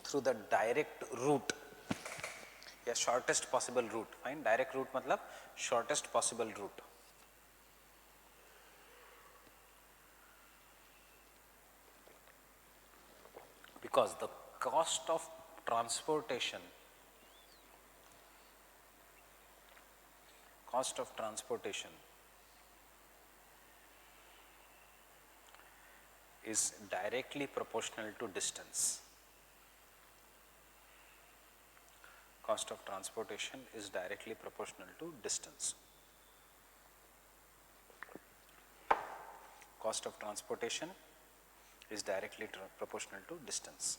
through the direct route या shortest possible route. Fine, direct route मतलब shortest possible route. Because the cost of transportation is directly proportional to distance. Cost of transportation is directly proportional to distance. Cost of transportation is directly proportional to distance.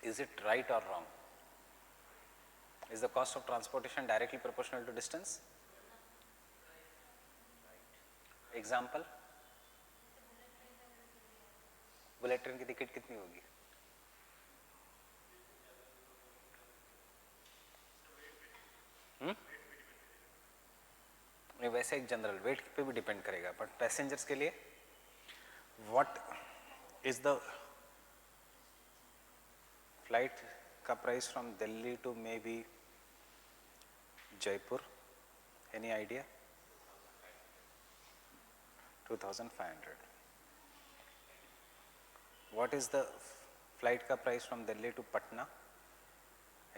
Is it right or wrong? Is the cost of transportation directly proportional to distance? Example, bullet train की ticket कितनी होगी? वैसे एक general wait पे भी depend करेगा, but passengers के लिए व्हाट इज द फ्लाइट का price from Delhi to maybe Jaipur? Any idea? 2500. What is the flight का price from Delhi to Patna?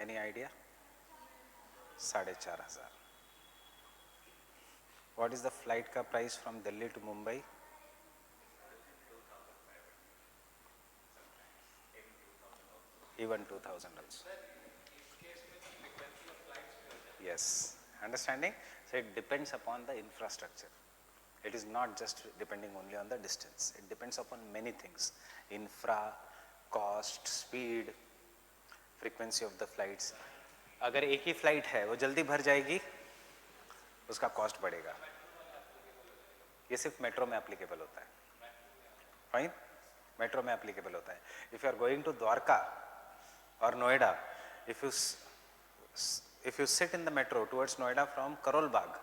Any idea? 4,500. What is the flight का price from Delhi to Mumbai? Even 2,000 also. Yes, understanding? So it depends upon the infrastructure. It is not just depending only on the distance. It depends upon many things. Infra, cost, speed, frequency of the flights. अगर एक ही flight है वो जल्दी भर जाएगी, उसका cost बढ़ेगा। ये सिर्फ मेट्रो में एप्लीकेबल होता है। फाइन, मेट्रो में एप्लीकेबल होता है। If you are going to Dwarka और Noida, if you sit in the metro towards Noida from Karol Bagh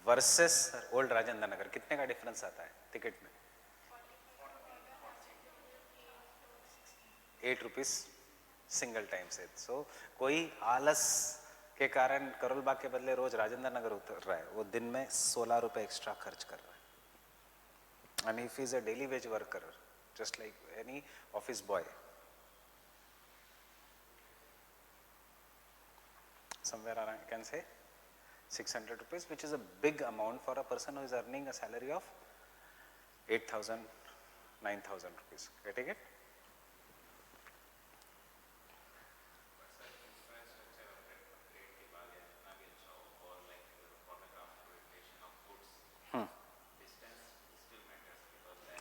versus old Rajendra Nagar, कितने का डिफरेंस आता है टिकट में? 8 रुपीज सिंगल टाइम से। सो कोई आलस के कारण करोल बाग के बदले रोज राजेंद्र नगर उतर रहा है, वो दिन में 16 रुपए एक्स्ट्रा खर्च कर रहा है। And if is a daily veg worker just like any office boy, somewhere around I can say 600 rupees, which is a big amount for a person who is earning a salary of 8,000, 9,000 rupees. Getting it?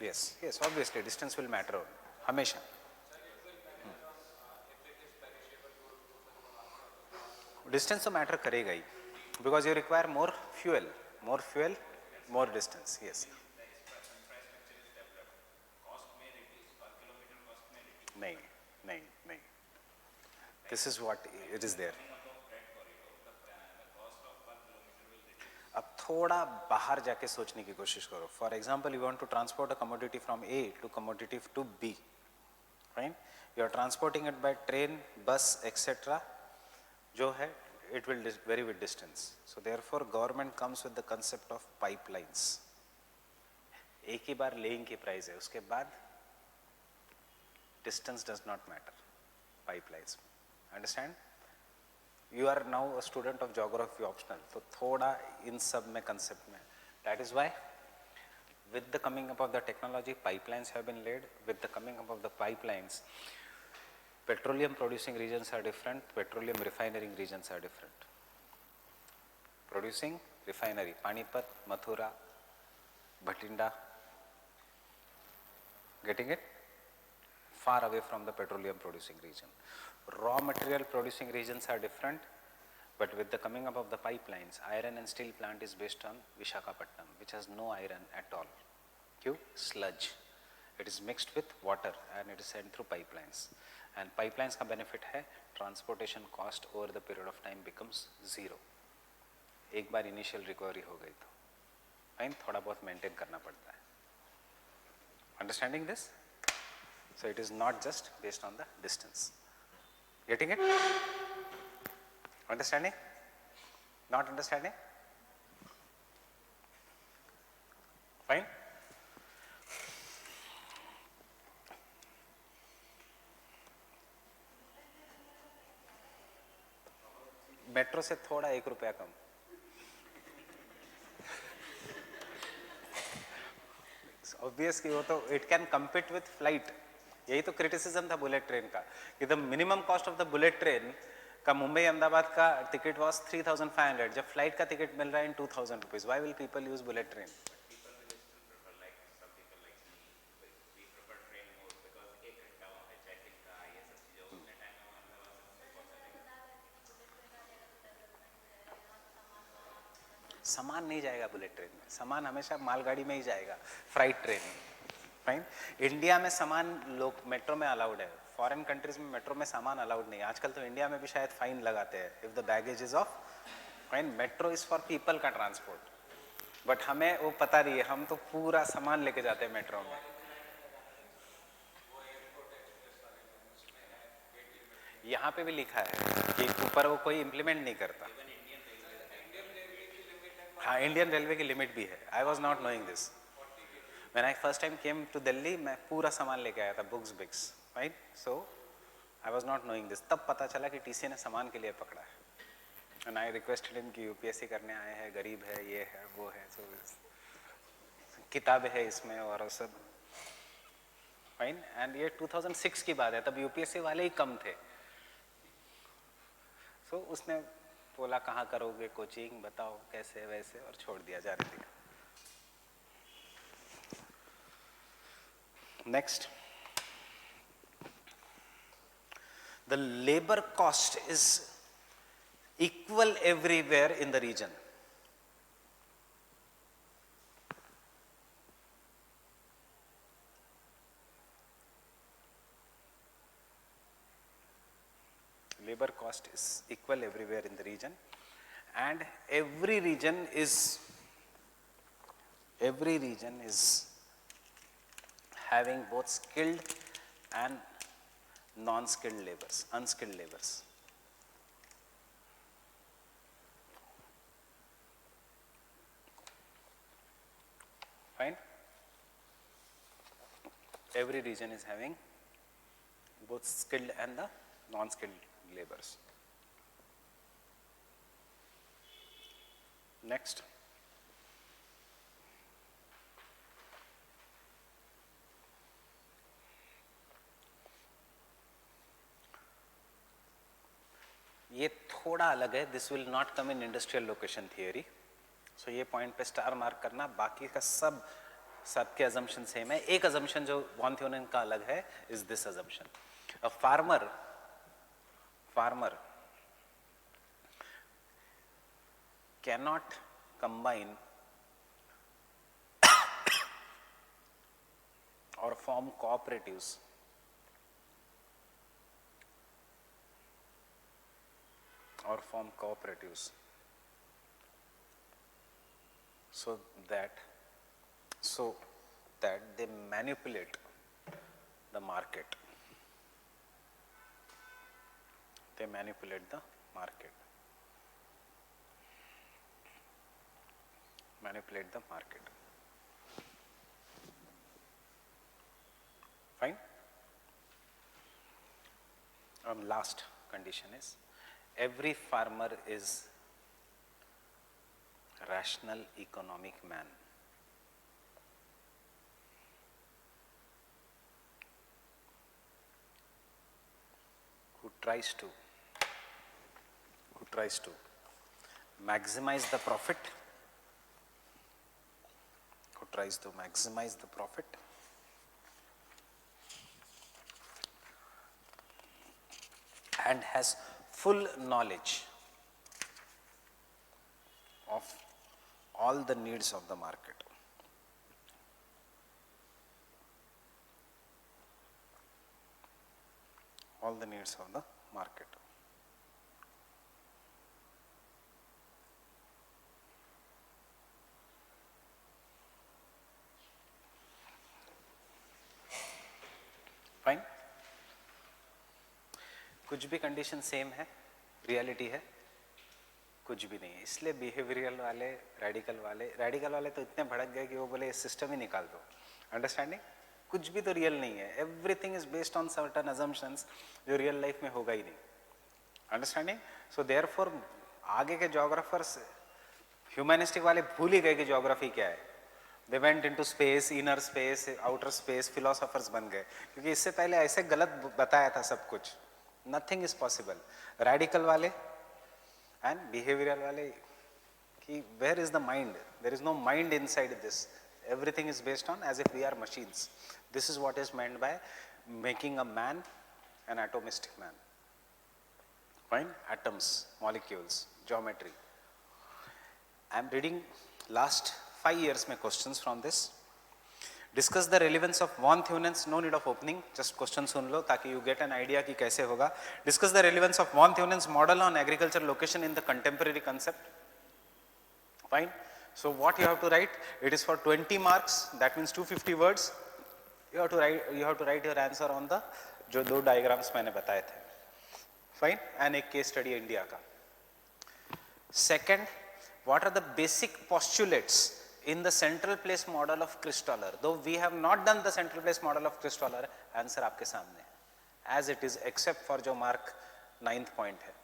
Yes, yes, obviously distance will matter हमेशा। Distance तो matter करेगा ही, because you require more fuel, more distance. Yes, नहीं नहीं नहीं, this is what it is there. अब थोड़ा बाहर जाके सोचने की कोशिश करो. For example, you want to transport a commodity from A to commodity to B, right? You are transporting it by train, bus, etcetera, जो है it will vary with distance. So therefore government comes with the concept of pipelines. एक ही बार laying की price है, उसके बाद distance does not matter. Pipelines, understand? You are now a student of geography optional, तो थोड़ा इन सब में concept में. That is why with the coming up of the technology, pipelines have been laid. With the coming up of the pipelines, petroleum producing regions are different, petroleum refining regions are different. Producing refinery, Panipat, Mathura, Bhatinda, getting it? Far away from the petroleum producing region. Raw material producing regions are different, but with the coming up of the pipelines, iron and steel plant is based on Visakhapatnam, which has no iron at all. Q? Sludge. It is mixed with water and it is sent through pipelines. And pipelines का benefit है, transportation cost over the period of time becomes zero. एक बार initial recovery हो गई तो, fine, थोड़ा बहुत maintain करना पड़ता है. Understanding this? So it is not just based on the distance. Getting it? Understanding? Not understanding? Fine? Metro से थोड़ा 1 रुपया कम. ऑब्वियसली वो तो it can compete with flight. यही तो क्रिटिसिज्म था बुलेट ट्रेन का, कि the minimum cost of the bullet train का मुंबई अहमदाबाद का टिकट वॉज 3,500, जब फ्लाइट का टिकट मिल रहा है in 2,000 rupees. Why will people use bullet train? सामान नहीं जाएगा बुलेट ट्रेन में, सामान हमेशा मालगाड़ी में ही जाएगा, फ्राइट ट्रेन. फाइन. इंडिया में सामान लोग मेट्रो में अलाउड है, फॉरेन कंट्रीज में मेट्रो में सामान अलाउड नहीं है. आजकल तो इंडिया में भी शायद फाइन लगाते हैं if the baggage is of. Fine. Metro is for people का ट्रांसपोर्ट, बट हमें वो पता नहीं है, हम तो पूरा सामान लेके जाते हैं मेट्रो में. यहाँ पे भी लिखा है कि ऊपर वो कोई इम्प्लीमेंट नहीं करता. हाँ, इंडियन रेलवे की लिमिट भी है. आई was not knowing this. When I first time came to Delhi, मैं पूरा सामान लेके आया था, बुक्स बिक्स, right. So I was not knowing this. तब पता चला कि टीसी ने सामान के लिए पकड़ा है. एंड आई रिक्वेस्टेड हिम कि यूपीएससी करने आए हैं, गरीब है, ये है, वो है, सो किताबें है इसमें और सब. फाइन. एंड ये 2006 की बात है, तब यूपीएससी वाले ही कम थे. सो उसने बोला कहाँ करोगे कोचिंग, बताओ कैसे वैसे, और छोड़ दिया, जाने दिया. Next, the labor cost is equal everywhere in the region. Labor cost is equal everywhere in the region, and every region is having both skilled and non-skilled laborers, unskilled laborers. Fine. Every region is having both skilled and the non-skilled laborers. Next. ये थोड़ा अलग है. This will not come in industrial location theory. So ये point पे star mark करना. बाकी का सबके अजम्पशन सेम है. एक अजम्पशन जो वॉन थ्योरन का अलग है is this assumption. A farmer cannot combine or form cooperatives so that they manipulate the market. They manipulate the market. Manipulate the market. Fine. Last condition is every farmer is rational economic man. Who tries to maximize the profit, and has full knowledge of all the needs of the market. All the needs of the market. Fine. कुछ भी condition same है, reality है कुछ भी नहीं है. इसलिए behavioural वाले, रेडिकल वाले तो इतने भड़क गए कि वो बोले सिस्टम ही निकाल दो. अंडरस्टैंडिंग? कुछ भी तो रियल नहीं है. Everything is based on certain assumptions जो रियल लाइफ में होगा ही नहीं. अंडरस्टैंडिंग? सो देयरफॉर आगे के ज्योग्राफर्स ह्यूमैनिस्टिक वाले भूल ही गए कि ज्योग्राफी क्या है. They went into space, inner space, outer space, philosophers बन गए क्योंकि इससे पहले ऐसे गलत बताया था सब कुछ. Nothing is possible. रेडिकल वाले एंड बिहेवियरल वाले कि where is the mind? There is no mind inside this. Everything is based on as if we are machines. This is what is meant by making a man an atomistic man. Fine? Atoms, molecules, geometry. I am reading last 5 years में questions from this. Discuss the relevance of von Theunen's, no need of opening, just question सुन लो ताकि you get an idea कि कैसे होगा. Discuss the relevance of von Theunen's model on agriculture location in the contemporary concept. Fine? So what you have to write? It is for 20 marks. That means 250 words. You have to write your answer on the जो दो diagrams मैंने बताए थे. Fine? And एक case study India का. Second, what are the basic postulates in the central place model of Christaller? Though we have not done the central place model of Christaller, answer आपके सामने है. As it is, except for जो mark 9th point है,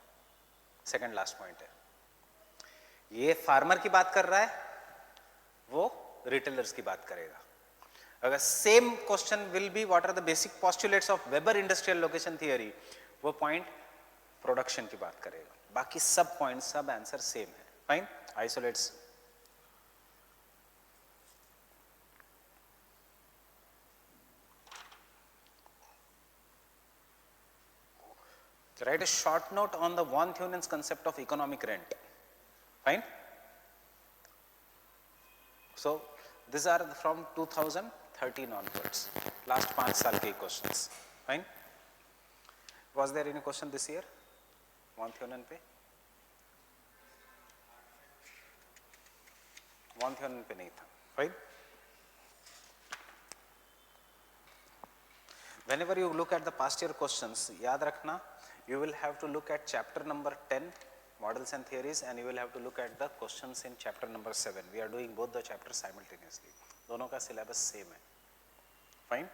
second last point है. ये farmer की बात कर रहा है, वो रिटेलर्स की बात करेगा. अगर same question will be what are the basic postulates of Weber industrial location theory, वो पॉइंट प्रोडक्शन की बात करेगा. बाकी सब पॉइंट, सब आंसर सेम है. Fine? Isolates. Write a short note on the von Theunen's concept of economic rent. Fine? So these are from 2013 onwards. Last 5 साल के questions. Fine? Was there any question this year? von Theunen पे? von Theunen पे नहीं था. Fine? Whenever you look at the past year questions, याद रखना, you will have to look at chapter number 10, models and theories, and you will have to look at the questions in chapter number 7. We are doing both the chapters simultaneously. दोनों का syllabus same है. Fine?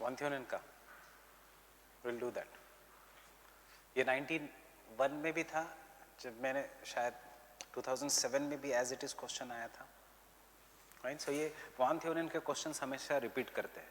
von Theunen का will do that. ये 1991 में भी था, जब मैंने शायद 2007 में भी एज इट इज क्वेश्चन आया था. राइट? सो ये von Theunen के क्वेश्चंस हमेशा रिपीट करते हैं.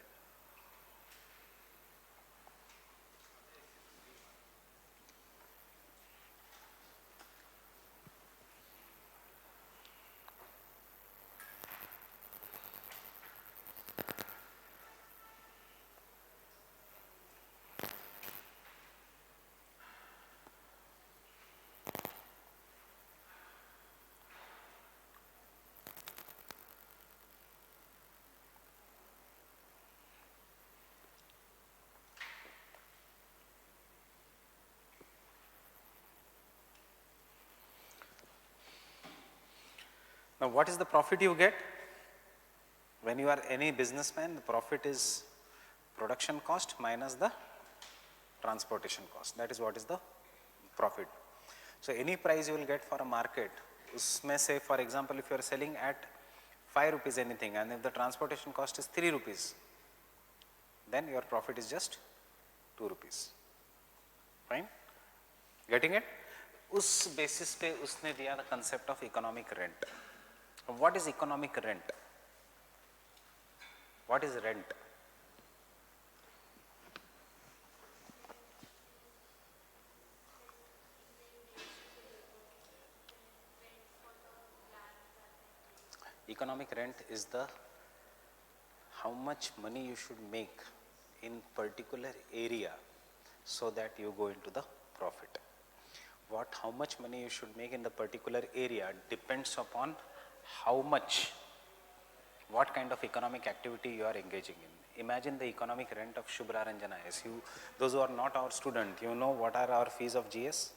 Now what is the profit you get? When you are any businessman, the profit is production cost minus the transportation cost. That is what is the profit. So any price you will get for a market, usme say for example if you are selling at 5 rupees anything and if the transportation cost is 3 rupees, then your profit is just 2 rupees. Fine? Getting it? उस basis पे उसने दिया the concept of economic rent. What is economic rent? What is rent? Economic rent is the how much money you should make in particular area so that you go into the profit. How much money you should make in the particular area depends upon how much, what kind of economic activity you are engaging in. Imagine the economic rent of Shubhra Ranjana IAS. Those who are not our student, you know what are our fees of GS?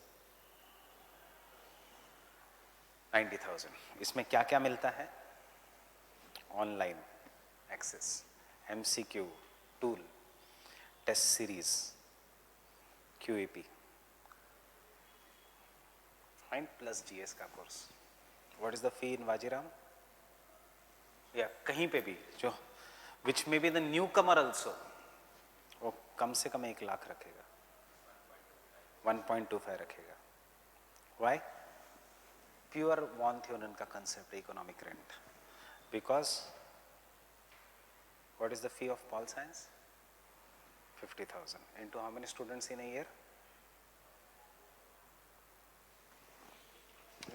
90,000. इसमें क्या क्या मिलता है? Online access, MCQ, tool, test series, QAP, fine, plus GS का course. What is the fee in Vajiram? या कहीं पे भी जो which may be the newcomer also, वो कम से कम 1 लाख रखेगा, 1.25 रखेगा. Why? Pure Von Thunen का concept economic rent. Because what is the fee of Pol Science? 50,000. Into how many students in a year?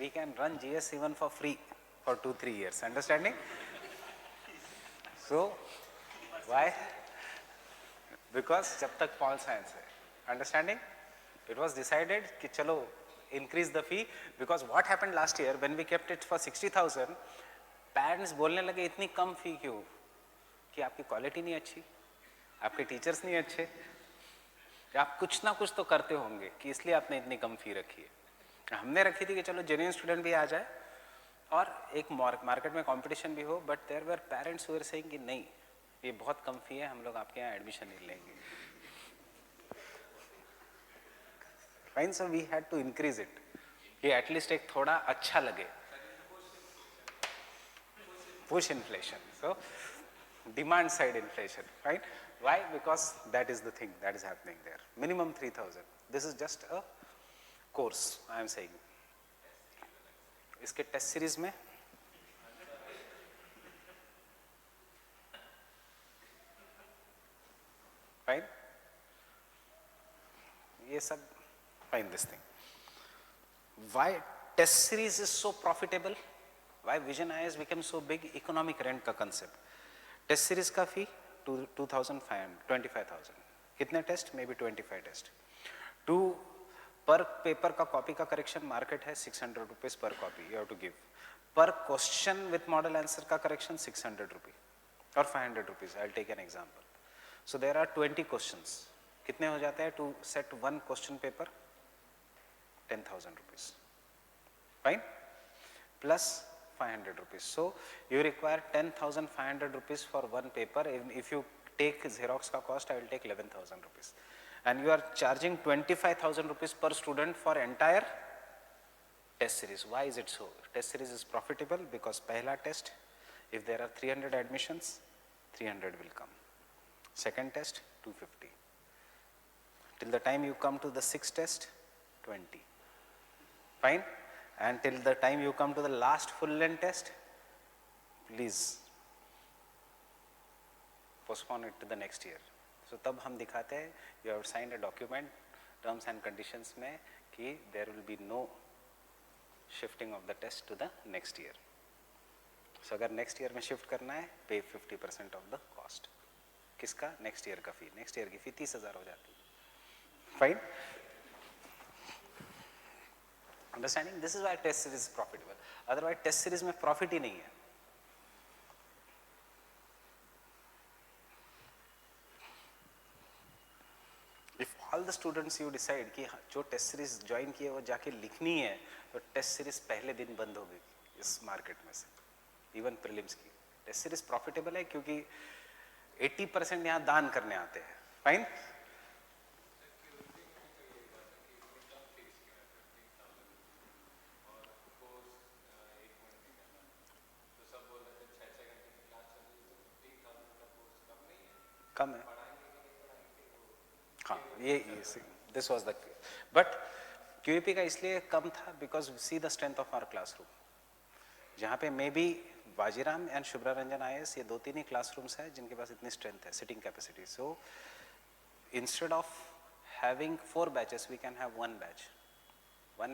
We can run GS even for free for 2-3 years. Understanding? So, why? Because जब तक Pol Science है. Understanding? It was decided कि चलो increase the fee because what happened last year when we kept it for 60,000, parents बोलने लगे इतनी कम फी क्यों? कि आपकी क्वालिटी नहीं अच्छी, आपके टीचर्स नहीं अच्छे, आप कुछ ना कुछ तो करते होंगे कि इसलिए आपने इतनी कम फी रखी है. हमने रखी थी कि चलो जेन्युइन स्टूडेंट भी आ जाए और एक मार्केट में कंपटीशन भी हो, but there were parents who were saying कि नहीं ये बहुत कम फी है, हम लोग आपके यहाँ एडमिशन नहीं लेंगे. Fine, so we had to increase it कि एटलीस्ट एक थोड़ा अच्छा लगे. Push inflation. So, demand side inflation, right? Why? Because that is the thing that is happening there. Minimum 3,000. This is just a course, I am saying. इसके test series में fine, ये सब fine this thing. Why test series is so profitable? Why Vision IAS became so big? Economic rent का concept. Test series का fee 25,000. कितने test? Maybe 25 test. Per paper का copy का correction market है 600 rupees per copy you have to give. Per question with model answer का correction 600 rupees or 500 rupees. I'll take an example. So there are 20 questions. कितने हो जाते हैं? To set one question paper 10,000 rupees. Fine? Plus 500 rupees. So you require 10,500 rupees for one paper. If you take Xerox ka cost, I will take 11,000 rupees. And you are charging 25,000 rupees per student for entire test series. Why is it so? Test series is profitable because pehla test, if there are 300 admissions, 300 will come. Second test, 250. Till the time you come to the sixth test, 20. Fine? And till the time you come to the last full length test, please postpone it to the next year. So तब हम दिखाते हैं you have signed a document, terms and conditions में कि there will be no shifting of the test to the next year. So अगर next year में shift करना है, pay 50% of the cost. किसका? Next year का fee. Next year की fee 30,000 हो जाती है. Fine? Understanding? This is why test series is profitable. Otherwise test series में profit ही नहीं है. If all the students you decide कि जो test series join किए वो जाके लिखनी है, तो test series पहले दिन बंद होगी इस market में से. इवन प्रीलिम्स की। टेस्ट सीरीज प्रॉफिटेबल है क्योंकि 80% यहाँ दान करने आते हैं। फाइन। कम है, हाँ ये this was the, but QEP का इसलिए कम था because see the strength of our classroom, जहाँ पे may be Bajiram and Shubhra Ranjan IAS ये 2-3 ही क्लासरूम्स हैं जिनके पास इतनी स्ट्रेंथ है, sitting capacity. So instead of having 4 batches we can have 1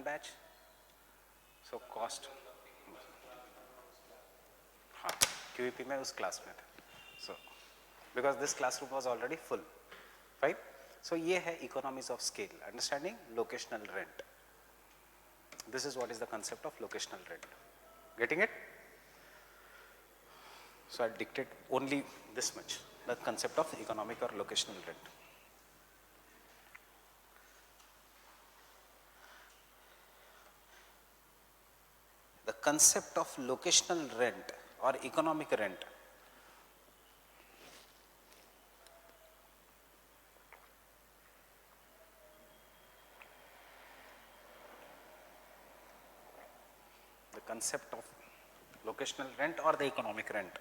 batch. So cost, हाँ क्यूईपी में उस क्लास में था, so because this classroom was already full, right. So ये है economies of scale, understanding locational rent. This is what is the concept of locational rent. Getting it? So I'll dictate only this much, the concept of economic or locational rent. The concept of locational rent or economic rent concept of locational rent or the economic rent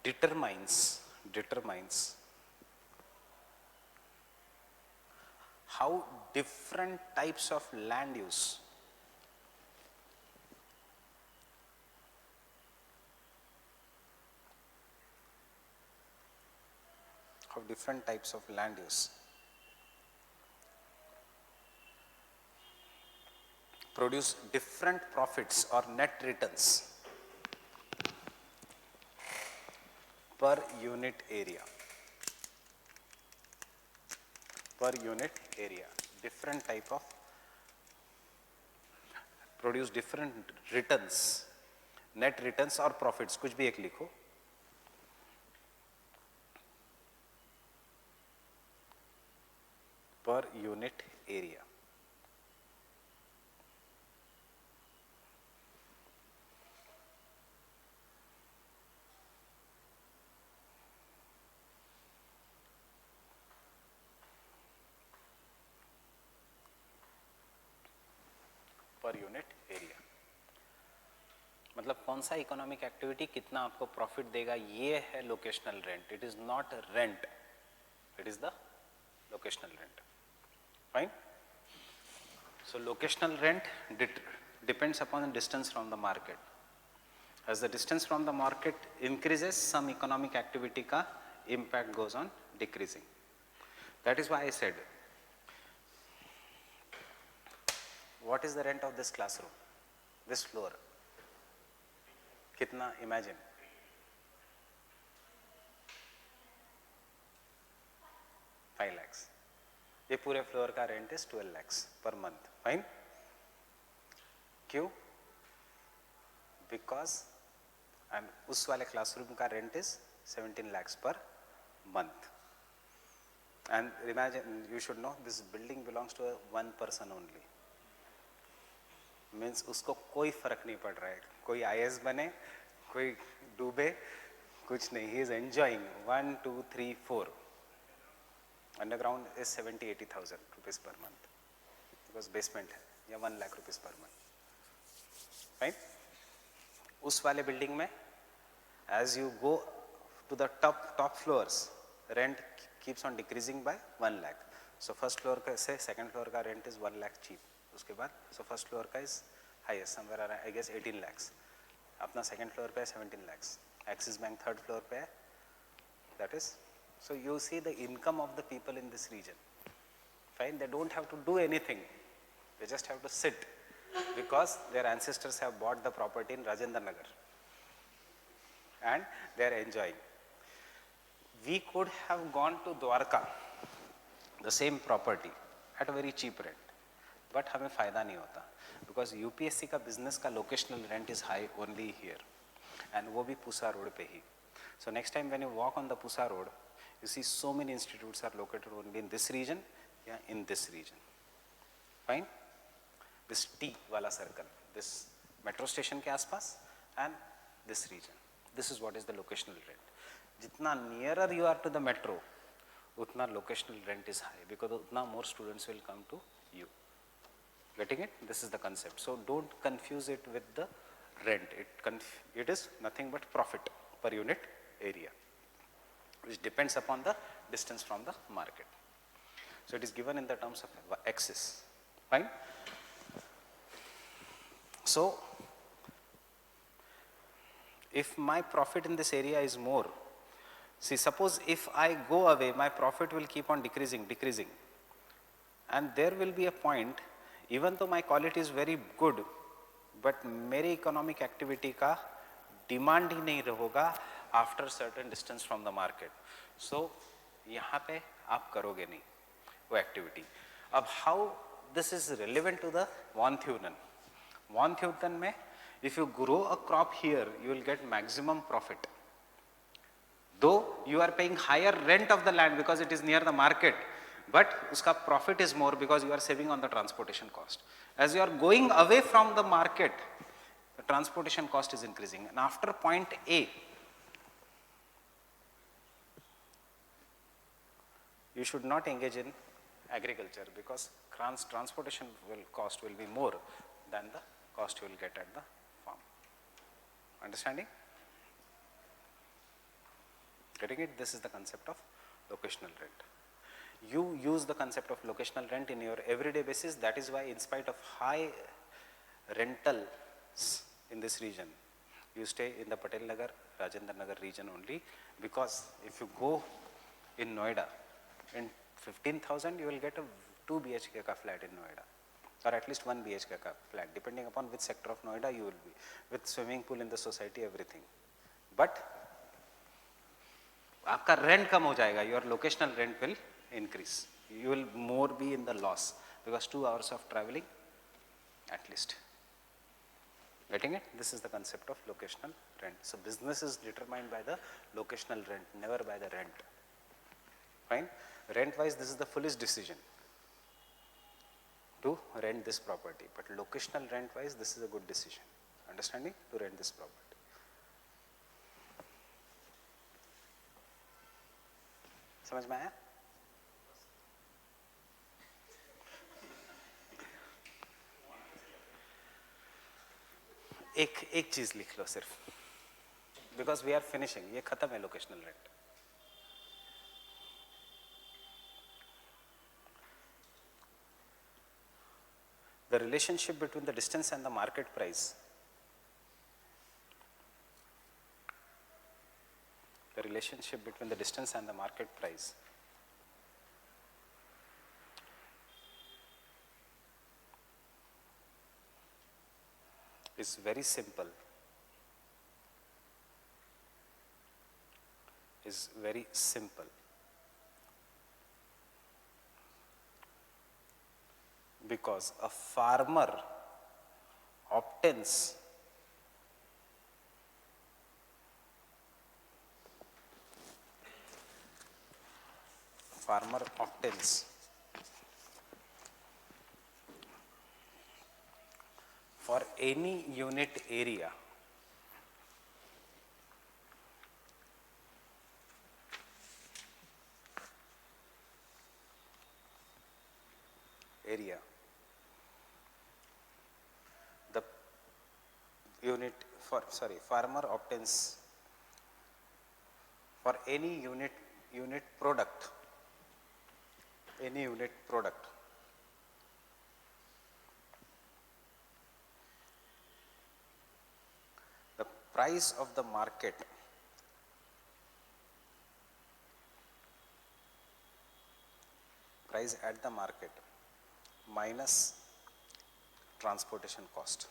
determines how different types of land use produce different profits or net returns per unit area. Different type of produce different returns, net returns or profits, कुछ भी एक लिखो, per unit area. Per unit area मतलब कौन सा economic activity कितना आपको profit देगा, ये है locational rent. It is not rent, it is the locational rent. Fine. So locational rent depends upon the distance from the market. As the distance from the market increases, some economic activity ka impact goes on decreasing. That is why I said, what is the rent of this classroom, this floor? Kitna? Imagine. $5 lakhs. ये पूरे floor का rent is 12 lakhs per month. Fine. क्यों? Because उस वाले classroom का rent is 17 lakhs per month. And imagine, you should know this building belongs to one person only. Means उसको कोई फर्क नहीं पड़ रहा है, कोई आईएएस बने, कोई डूबे, कुछ नहीं. He is enjoying 1 2 3 4. Underground is 70,000-80,000 rupees per month because basement है, या 1 lakh rupees per month. Right. उस वाले बिल्डिंग में as you go to the top floors, rent keeps on decreasing by 1 lakh. So first floor का से सेकंड फ्लोर का rent is 1 lakh cheap. उसके बाद सो फर्स्ट फ्लोर का is highest somewhere I guess 18 lakhs. अपना सेकंड फ्लोर पे है 17 lakhs. Axis bank third floor पे है. That is, so you see the income of the people in this region. Fine. They don't have to do anything, they just have to sit because their ancestors have bought the property in Rajendra Nagar and they are enjoying. We could have gone to Dwarka, the same property at a very cheap rent, but हमें फायदा नहीं होता because UPSC का business का locational rent is high only here and वो भी Pusa road पे ही. So next time when you walk on the Pusa road, you see so many institutes are located only in this region, yeah, in this region. Fine. This T wala circle, this metro station के आसपास and this region. This is what is the locational rent. जितना nearer you are to the metro, utna locational rent is high because utna more students will come to you. Getting it? This is the concept. So don't confuse it with the rent. It is nothing but profit per unit area, which depends upon the distance from the market. So it is given in the terms of axis. Fine. So if my profit in this area is more, see, suppose if I go away, my profit will keep on decreasing, and there will be a point, even though my quality is very good, but मेरे economic activity का demand ही नहीं रहेगा after certain distance from the market. So यहाँ पे आप करोगे नहीं वो activity. अब how this is relevant to the von Thunen? Von Thunen में if you grow a crop here, you will get maximum profit. Though you are paying higher rent of the land because it is near the market, but uska profit is more because you are saving on the transportation cost. As you are going away from the market, the transportation cost is increasing. And after point A, you should not engage in agriculture because transportation cost will be more than the cost you will get at the farm. Understanding? Getting it? This is the concept of locational rent. You use the concept of locational rent in your everyday basis. That is why in spite of high rentals in this region, you stay in the Patel Nagar, Rajendra Nagar region only, because if you go in Noida, in 15,000 you will get a 2 BHK ka flat in Noida, or at least 1 BHK ka flat, depending upon which sector of Noida you will be, with swimming pool in the society, everything. But आपका rent कम हो जाएगा, your locational rent will increase. You will more be in the loss because 2 hours of traveling at least. Getting it? This is the concept of locational rent. So business is determined by the locational rent, never by the rent. Fine? Rent wise, this is the foolish decision to rent this property, but locational rent wise, this is a good decision. Understanding? To rent this property. समझ में आया? एक चीज लिख लो सिर्फ, because we are finishing, ये खत्म है locational rent. The relationship between the distance and the market price, the relationship between the distance and the market price is very simple, because a farmer obtains for any unit area the unit farmer obtains for any unit product, the price of the market price at the market minus transportation cost,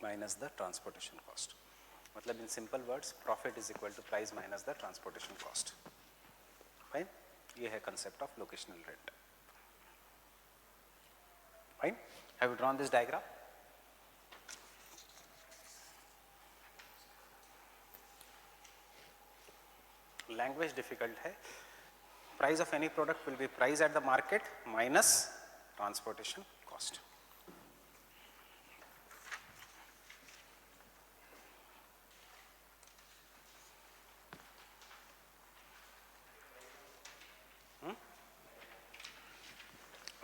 minus the transportation cost. मतलब in simple words, profit is equal to price minus the transportation cost. Fine? ये है concept of locational rent. Fine? Have you drawn this diagram? Language difficult है, price of any product will be price at the market minus transportation cost.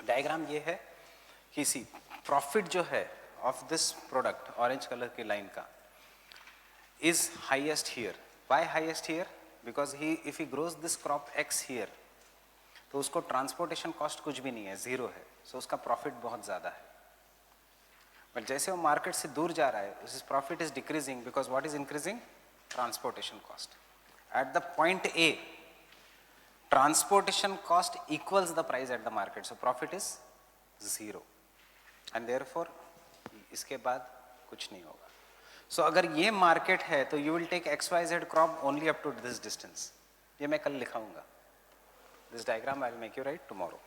Diagram ये है कि सी profit जो है of this product orange colour की line का is highest here. Why highest here? Because if he grows this crop X here, तो उसको transportation cost कुछ भी नहीं है, जीरो है, सो उसका प्रॉफिट बहुत ज़्यादा है. बट जैसे वो मार्केट से दूर जा रहा है, his profit is decreasing because what is increasing? Transportation cost. At the point A, transportation cost equals the price at the market, so profit is zero, and therefore इसके बाद कुछ नहीं होगा. So अगर ये मार्केट है तो you will take XYZ crop only up to this distance. ये मैं कल लिखाऊंगा. This diagram I will make you write tomorrow.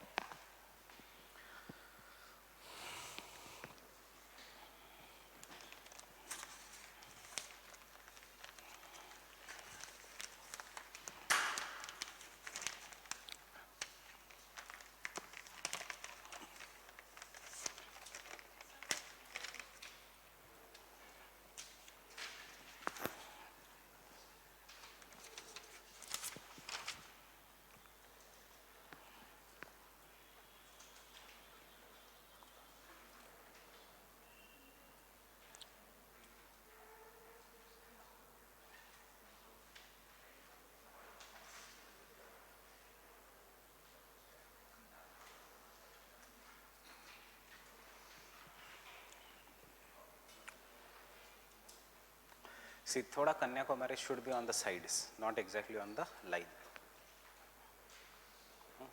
See, थोड़ा Kanyakumari should be on the sides, not exactly on the line.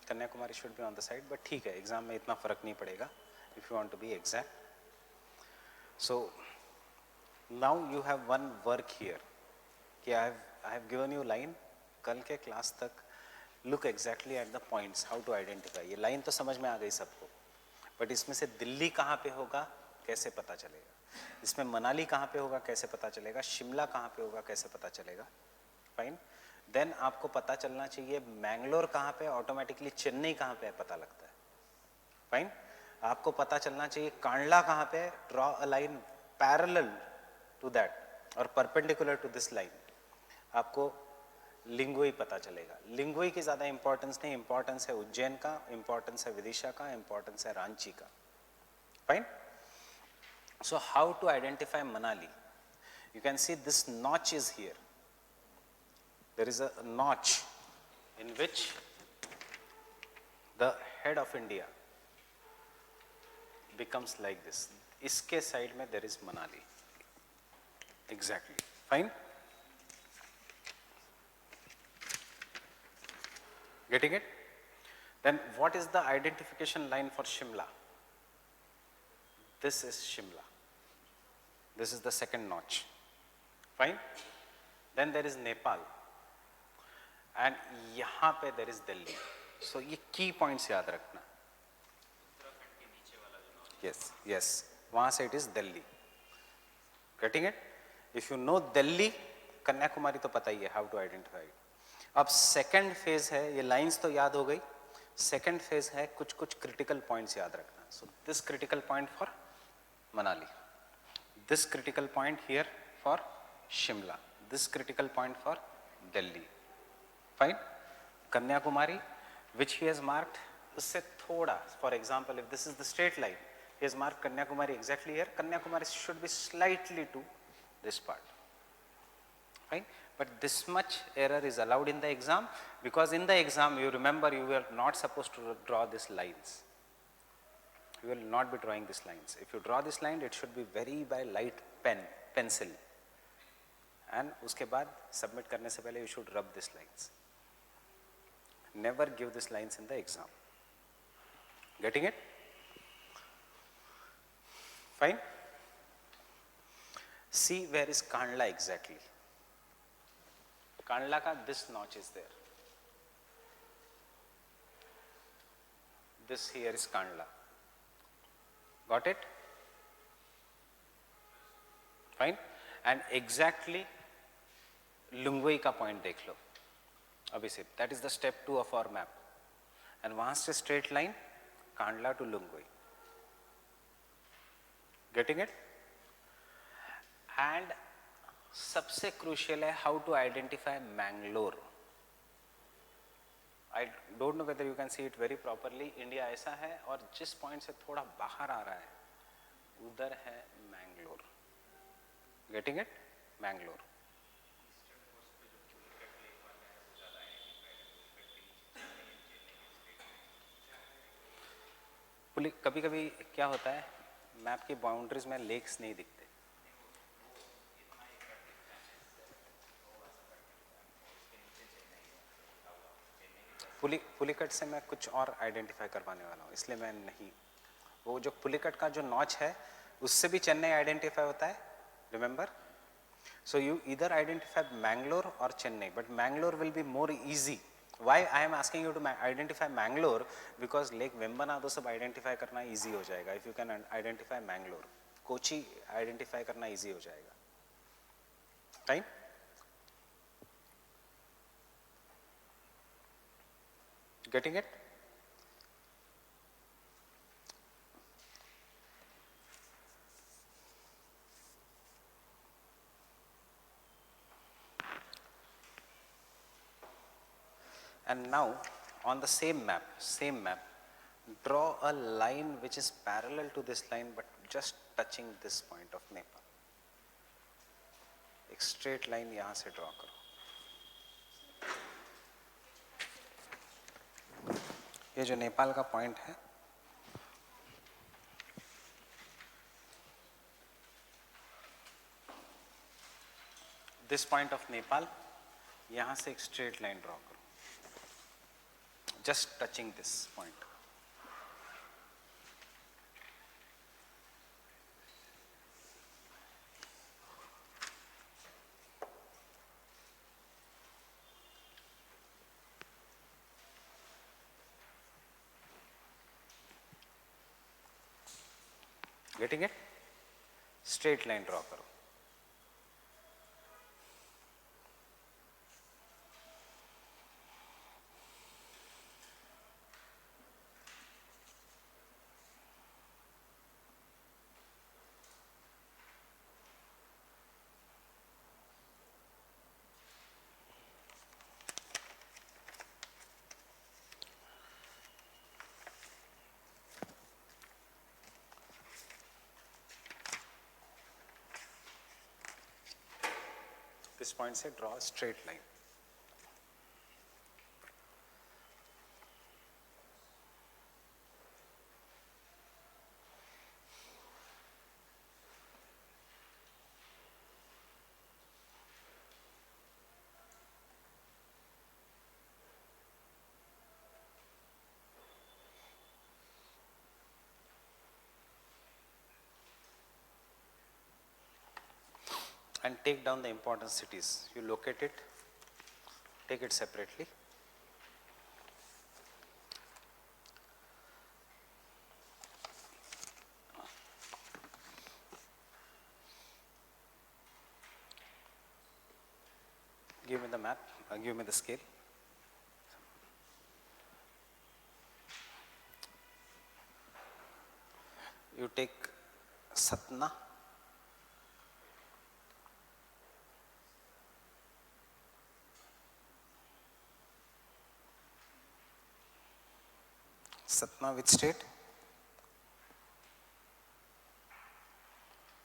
Kanyakumari should be on the side, but ठीक है, exam में इतना फर्क नहीं पड़ेगा if you want to be exact. So now you have one work here कि I have given you line. कल के क्लास तक look exactly at the points, how to identify. ये लाइन तो समझ में आ गई सबको, बट इसमें से दिल्ली कहाँ पे होगा कैसे पता चलेगा, इसमें मनाली कहाँ पे होगा कैसे पता चलेगा, शिमला कहाँ पे होगा कैसे पता चलेगा. फाइन. देन आपको पता चलना चाहिए मैंगलोर कहाँ पे, ऑटोमेटिकली चेन्नई कहाँ पे है पता लगता है. फाइन. आपको पता चलना चाहिए कांडला कहाँ पे, draw a line parallel to that और परपेंडिकुलर टू दिस लाइन. आपको लिंगुई पता चलेगा. लिंगुई की ज़्यादा इंपॉर्टेंस नहीं, इंपॉर्टेंस है उज्जैन का, इंपॉर्टेंस है विदिशा का, इंपॉर्टेंस है रांची का. Fine. So how to identify Manali? You can see this notch is here. There is a notch in which the head of India becomes like this. इसके side में there is Manali. Exactly. Fine? Getting it? Then what is the identification line for Shimla? This is Shimla. This is the second notch. Fine. Then there is Nepal, and यहाँ पे there is Delhi. So ये key points याद रखना. Yes, yes. वहाँ से it is Delhi. Getting it? If you know Delhi, Kanyakumari तो पता ही है how to identify it. अब second phase है, ये lines तो याद हो गई. Second phase है कुछ कुछ critical points याद रखना. So this critical point for Manali. This critical point here for Shimla. This critical point for Delhi. Fine. Kanyakumari, which he has marked, उससे थोड़ा, for example, if this is the straight line, he has marked Kanyakumari exactly here. Kanyakumari should be slightly to this part. Fine. But this much error is allowed in the exam because in the exam, you remember, you were not supposed to draw these lines. You will not be drawing these lines. If you draw this line, it should be very by light pencil. And उसके बाद submit करने से पहले you should rub these lines. Never give these lines in the exam. Getting it? Fine. See where is Kandla exactly. Kandla ka this notch is there. This here is Kandla. Got it? Fine. And exactly Lungwei का point देख लो. अभी से that is the step 2 of our map. and vast straight line Kandla to Lungui. Getting it? And सबसे crucial है how to identify Mangalore. I don't know whether you can see it very properly. India ऐसा है और जिस point से थोड़ा बाहर आ रहा है उधर है Mangalore. Getting it? Mangalore. कभी कभी क्या होता है मैप की बाउंड्रीज में लेक्स नहीं दिखते. पुलिकट से मैं कुछ और आइडेंटिफाई करवाने वाला हूँ, इसलिए मैं नहीं, वो जो पुलिकट का जो नॉच है उससे भी चेन्नई आइडेंटिफाई होता है, रिमेंबर. सो यू इधर आइडेंटिफाई मैंगलोर और Chennai, but Mangalore will be more easy. Why I am asking you to identify Mangalore? Because Lake Vembanado सब आइडेंटिफाई करना इजी हो जाएगा. If you can identify Mangalore, Kochi identify करना इजी हो जाएगा. Right? Getting it? And now on the same map, draw a line which is parallel to this line but just touching this point of Nepal. एक straight line यहाँ से draw करो. ये जो नेपाल का point है, this point of Nepal, यहाँ से एक straight line draw करो. Just touching this point. Getting it? Straight line draw करो. This point से draw a straight line. And take down the important cities. You locate it, take it separately. Give me the map, give me the scale. You take Satna. Satna which state?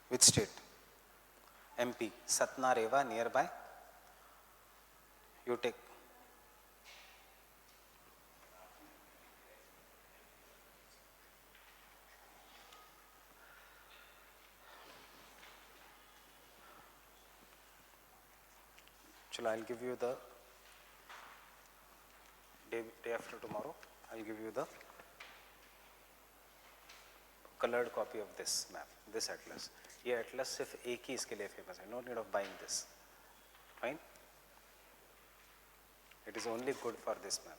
Which state? MP. Satna Reva nearby. You take. Chalo, I'll give you the day after tomorrow. I'll give you the colored copy of this map, this atlas. ये atlas सिर्फ एक ही इसके लिए famous है. No need of buying this. Fine? It is only good for this map.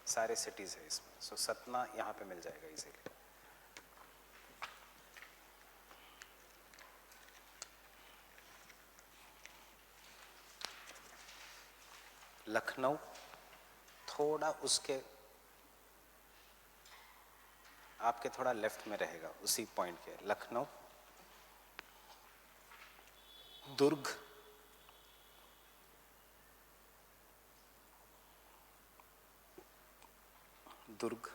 सारे cities है इसमें. So Satna यहाँ पे मिल जाएगा easily. लखनऊ थोड़ा उसके आपके थोड़ा लेफ्ट में रहेगा, उसी पॉइंट के। लखनऊ, दुर्ग, दुर्ग,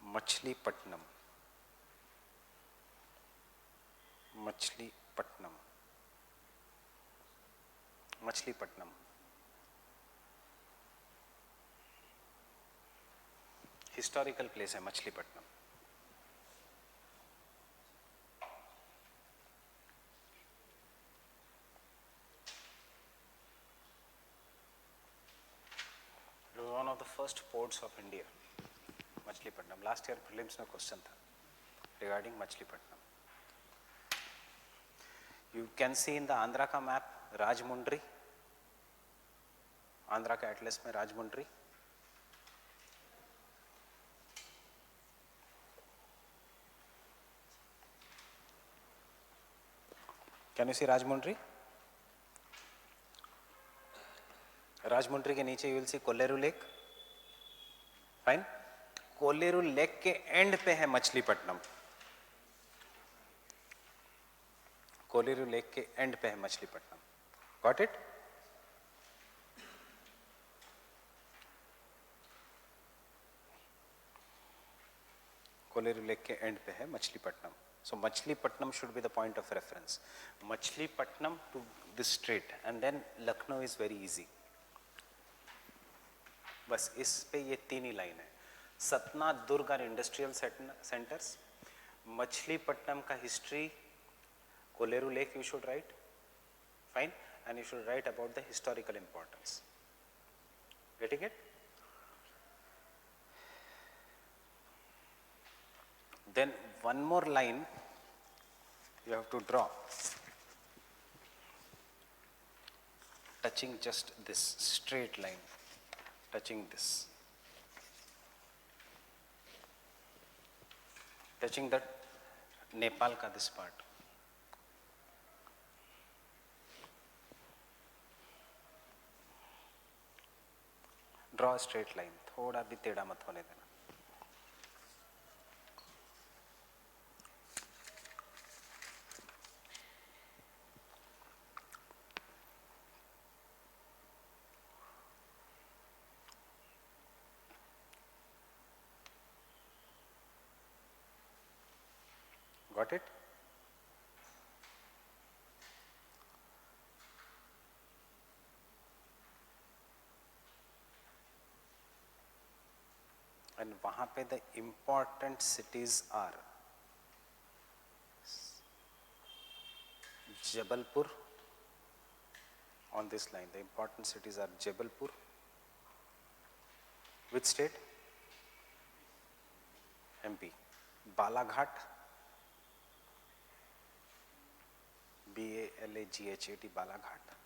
मछलीपट्टनम, मछलीपट्टनम, मछलीपट्टनम, हिस्टोरिकल प्लेस है Machilipatnam. One of the first ports of India, Machilipatnam. Last year prelims में क्वेश्चन था regarding Machilipatnam. You can see in the Andhra का मैप राजमुंड्री, आंध्रा का एटलस में राजमुंड्री। Can you see राजमुंड्री? राजमुंड्री के नीचे you will see Kolleru lake. Fine. Kolleru lake के एंड पे है मछलीपट्टनम। कोल्लेरू लेक के एंड पे है Machilipatnam. Got it? Kolleru lake के एंड पे है Machilipatnam. So Machilipatnam should be the point of reference. Machilipatnam to this straight and then Lucknow is very easy. बस इस पे ये तीन ही लाइन है। सतना, दुर्ग और इंडस्ट्रियल सेंटर्स। मछलीपट्टनम का history, Kolleru Lake you should write, fine, and you should write about the historical importance. Getting it? Then one more line you have to draw, touching just this straight line, touching this, touching that Nepal ka this part. Draw straight line, थोड़ा भी टेढ़ा मत होने देना। Got it? And वहां पे the important cities are Jabalpur. On this line the important cities are Jabalpur, which state? MP. Balaghat, BALAGHAT, Balaghat.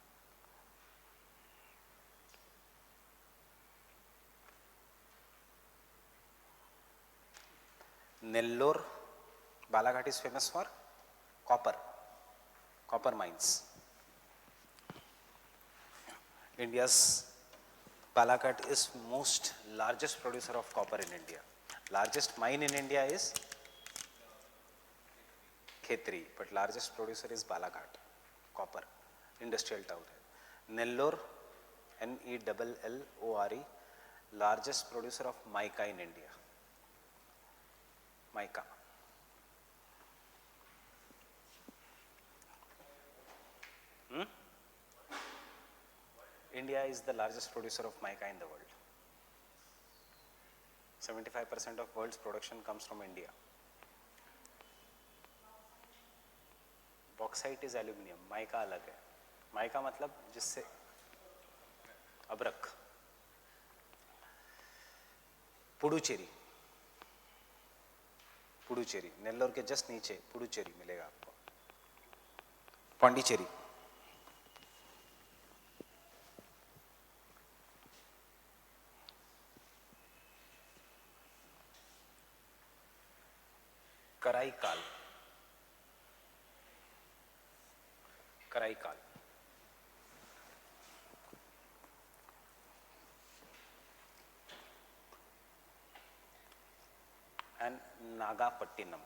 Nellore, Balaghat is famous for copper mines. India's Balaghat is most largest producer of copper in India. Largest mine in India is Khetri, but largest producer is Balaghat, copper, industrial town है। Nellore, NELLORE, largest producer of mica in India. Mica. India is the largest producer of mica in the world. 75% of world's production comes from India. Bauxite is aluminium, mica अलग है। mica मतलब जिससे अब्रक। पुडुचेरी, पुडुचेरी नेल्लोर के just नीचे पुडुचेरी मिलेगा आपको। Pondicherry, Karaikal, Karaikal, and Nagapattinam.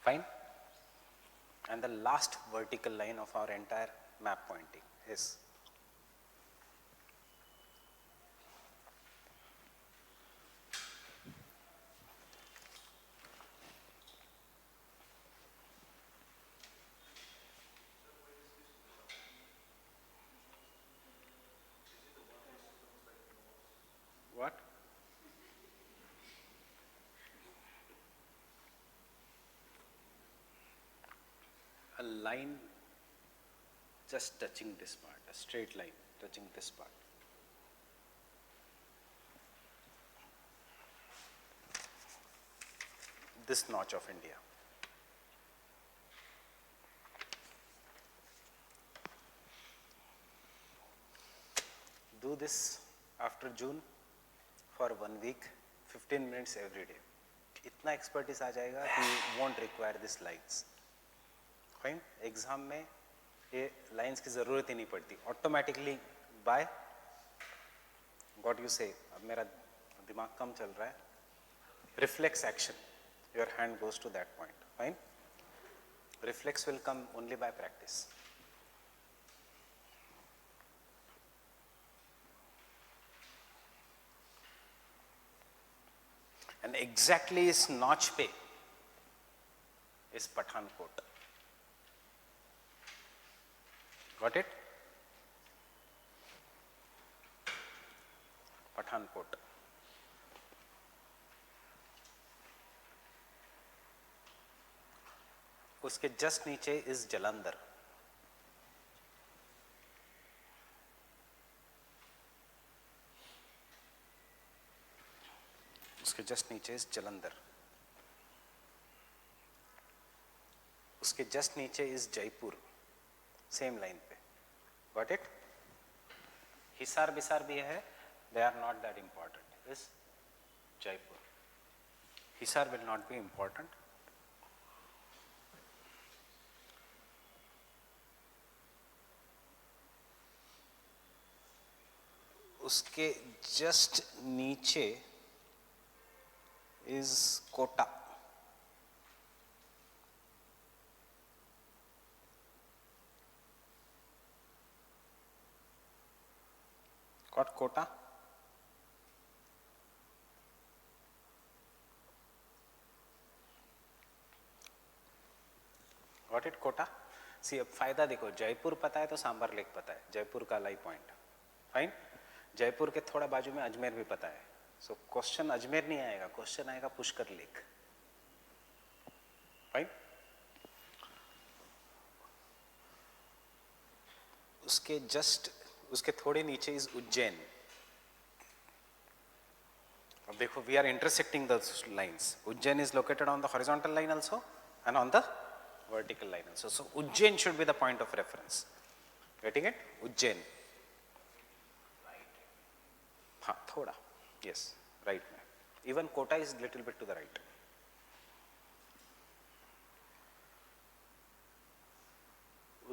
Fine. And the last vertical line of our entire map pointing is what? A line just touching this part, a straight line touching this part. This notch of India. Do this after June for 1 week, 15 minutes every day. इतना expertise आ जाएगा कि won't require these lines. Fine? Exam में ये lines की ज़रूरत ही नहीं पड़ती. Automatically by what you से, अब मेरा दिमाग कम चल रहा है, reflex action, your hand goes to that point. Fine? Reflex will come only by practice. And exactly इस नॉच पे इस पठानकोट. Got it? पठानकोट. उसके जस्ट नीचे इस जलंधर. उसके जस्ट नीचे इस जलंधर. उसके जस्ट नीचे इस जयपुर. सेम लाइन पे. Got it? हिसार बिसार भी है, they are not that important. Is Jaipur. Hisar will not be important. उसके जस्ट नीचे is Kota. Got Kota? Got it, Kota? See अब फायदा देखो, जयपुर पता है तो सांबर लेक पता है, जयपुर का लाई पॉइंट. फाइन? जयपुर के थोड़ा बाजू में अजमेर भी पता है. सो क्वेश्चन अजमेर नहीं आएगा, क्वेश्चन आएगा पुष्कर लेक. फाइन? उसके जस्ट, उसके थोड़े नीचे इज उज्जैन. अब देखो, we are intersecting the lines. Ujjain is located on the horizontal line also and on the vertical line also. So Ujjain should be the point of reference. Getting it? Ujjain. हाँ, थोड़ा. Yes, right. Even Kota is little bit to the right.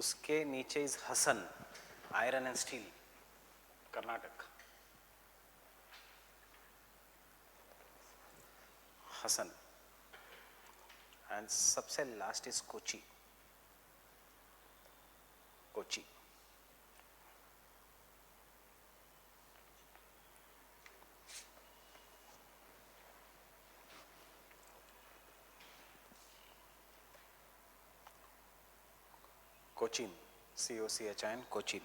उसके नीचे is Hassan, iron and steel, Karnataka. Hassan. And सबसे last is Kochi. Kochi. Cochin, C-O-C-H-I-N, Cochin.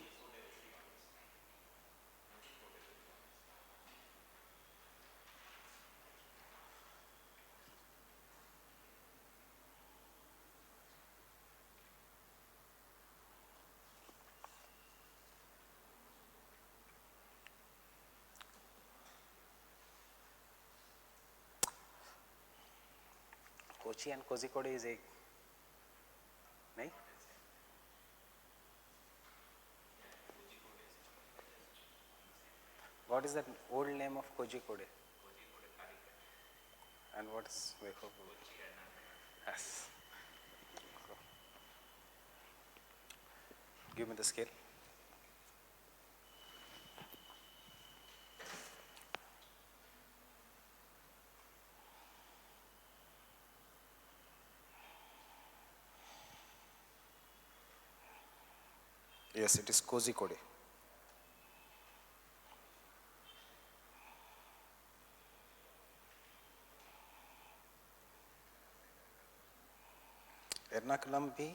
Kochi and Kozhikode is a, नहीं? What is the old name of Kozhikode? And what is Vaiko? Yes. Give me the scale. Yes, it is Kozhikode. Ernakulam भी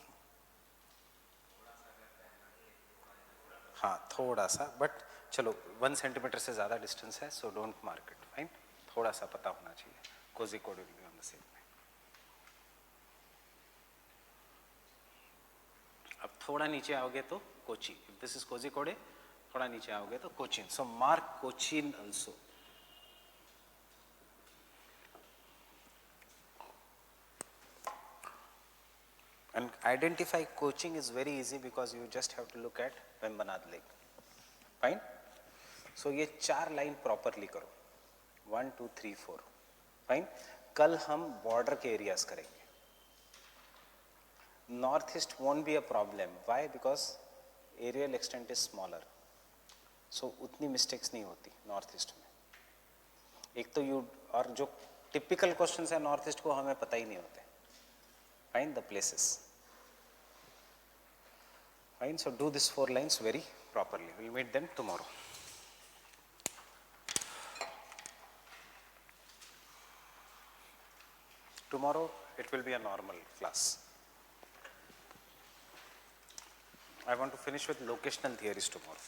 हाँ थोड़ा सा, but चलो 1 centimetre से ज़्यादा distance है, so don't mark it, fine. थोड़ा सा पता होना चाहिए. Kozhikode will be on the same. अब थोड़ा नीचे आओगे तो Kochi. If this is Kozhikode, थोड़ा नीचे आओगे तो Cochin. So mark Cochin also. And identify Cochin is very easy because you just have to look at Vembanad Lake. Fine? So ये 4 लाइन प्रॉपरली करो. 1 2 3 4. फाइन. कल हम बॉर्डर के एरियाज करेंगे. North east won't be a problem. Why? Because aerial extent is smaller, so उतनी mistakes नहीं होती north east में. एक तो यू, और जो टिपिकल क्वेश्चंस है नॉर्थ ईस्ट को हमें पता ही नहीं होते. Find the places. Fine. So do these 4 lines very properly. We'll meet them tomorrow. Tomorrow it will be a normal class. I want to finish with locational theories tomorrow.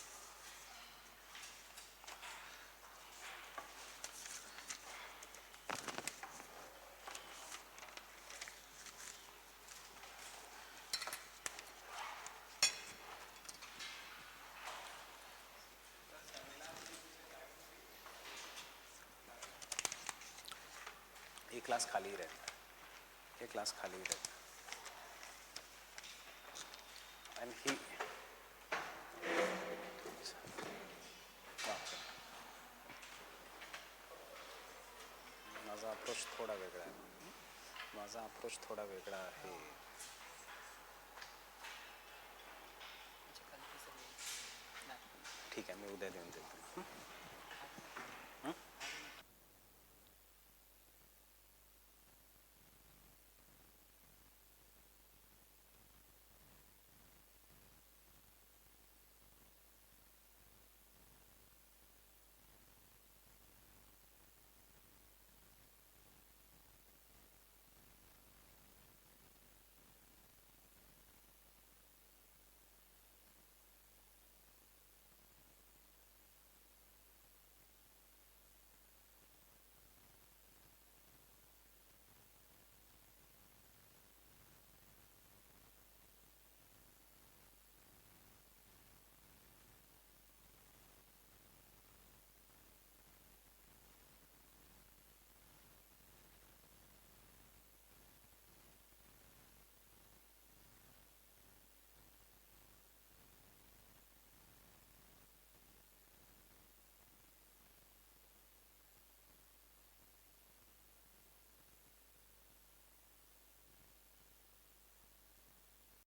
ये class खाली ही रहता है. ये क्लास खाली ही रहता है. And he माझा approach थोडा वेगळा आहे. माझा अप्रोच थोडा वेगळा आहे. ठीक आहे, मी उद्या देऊन देतो.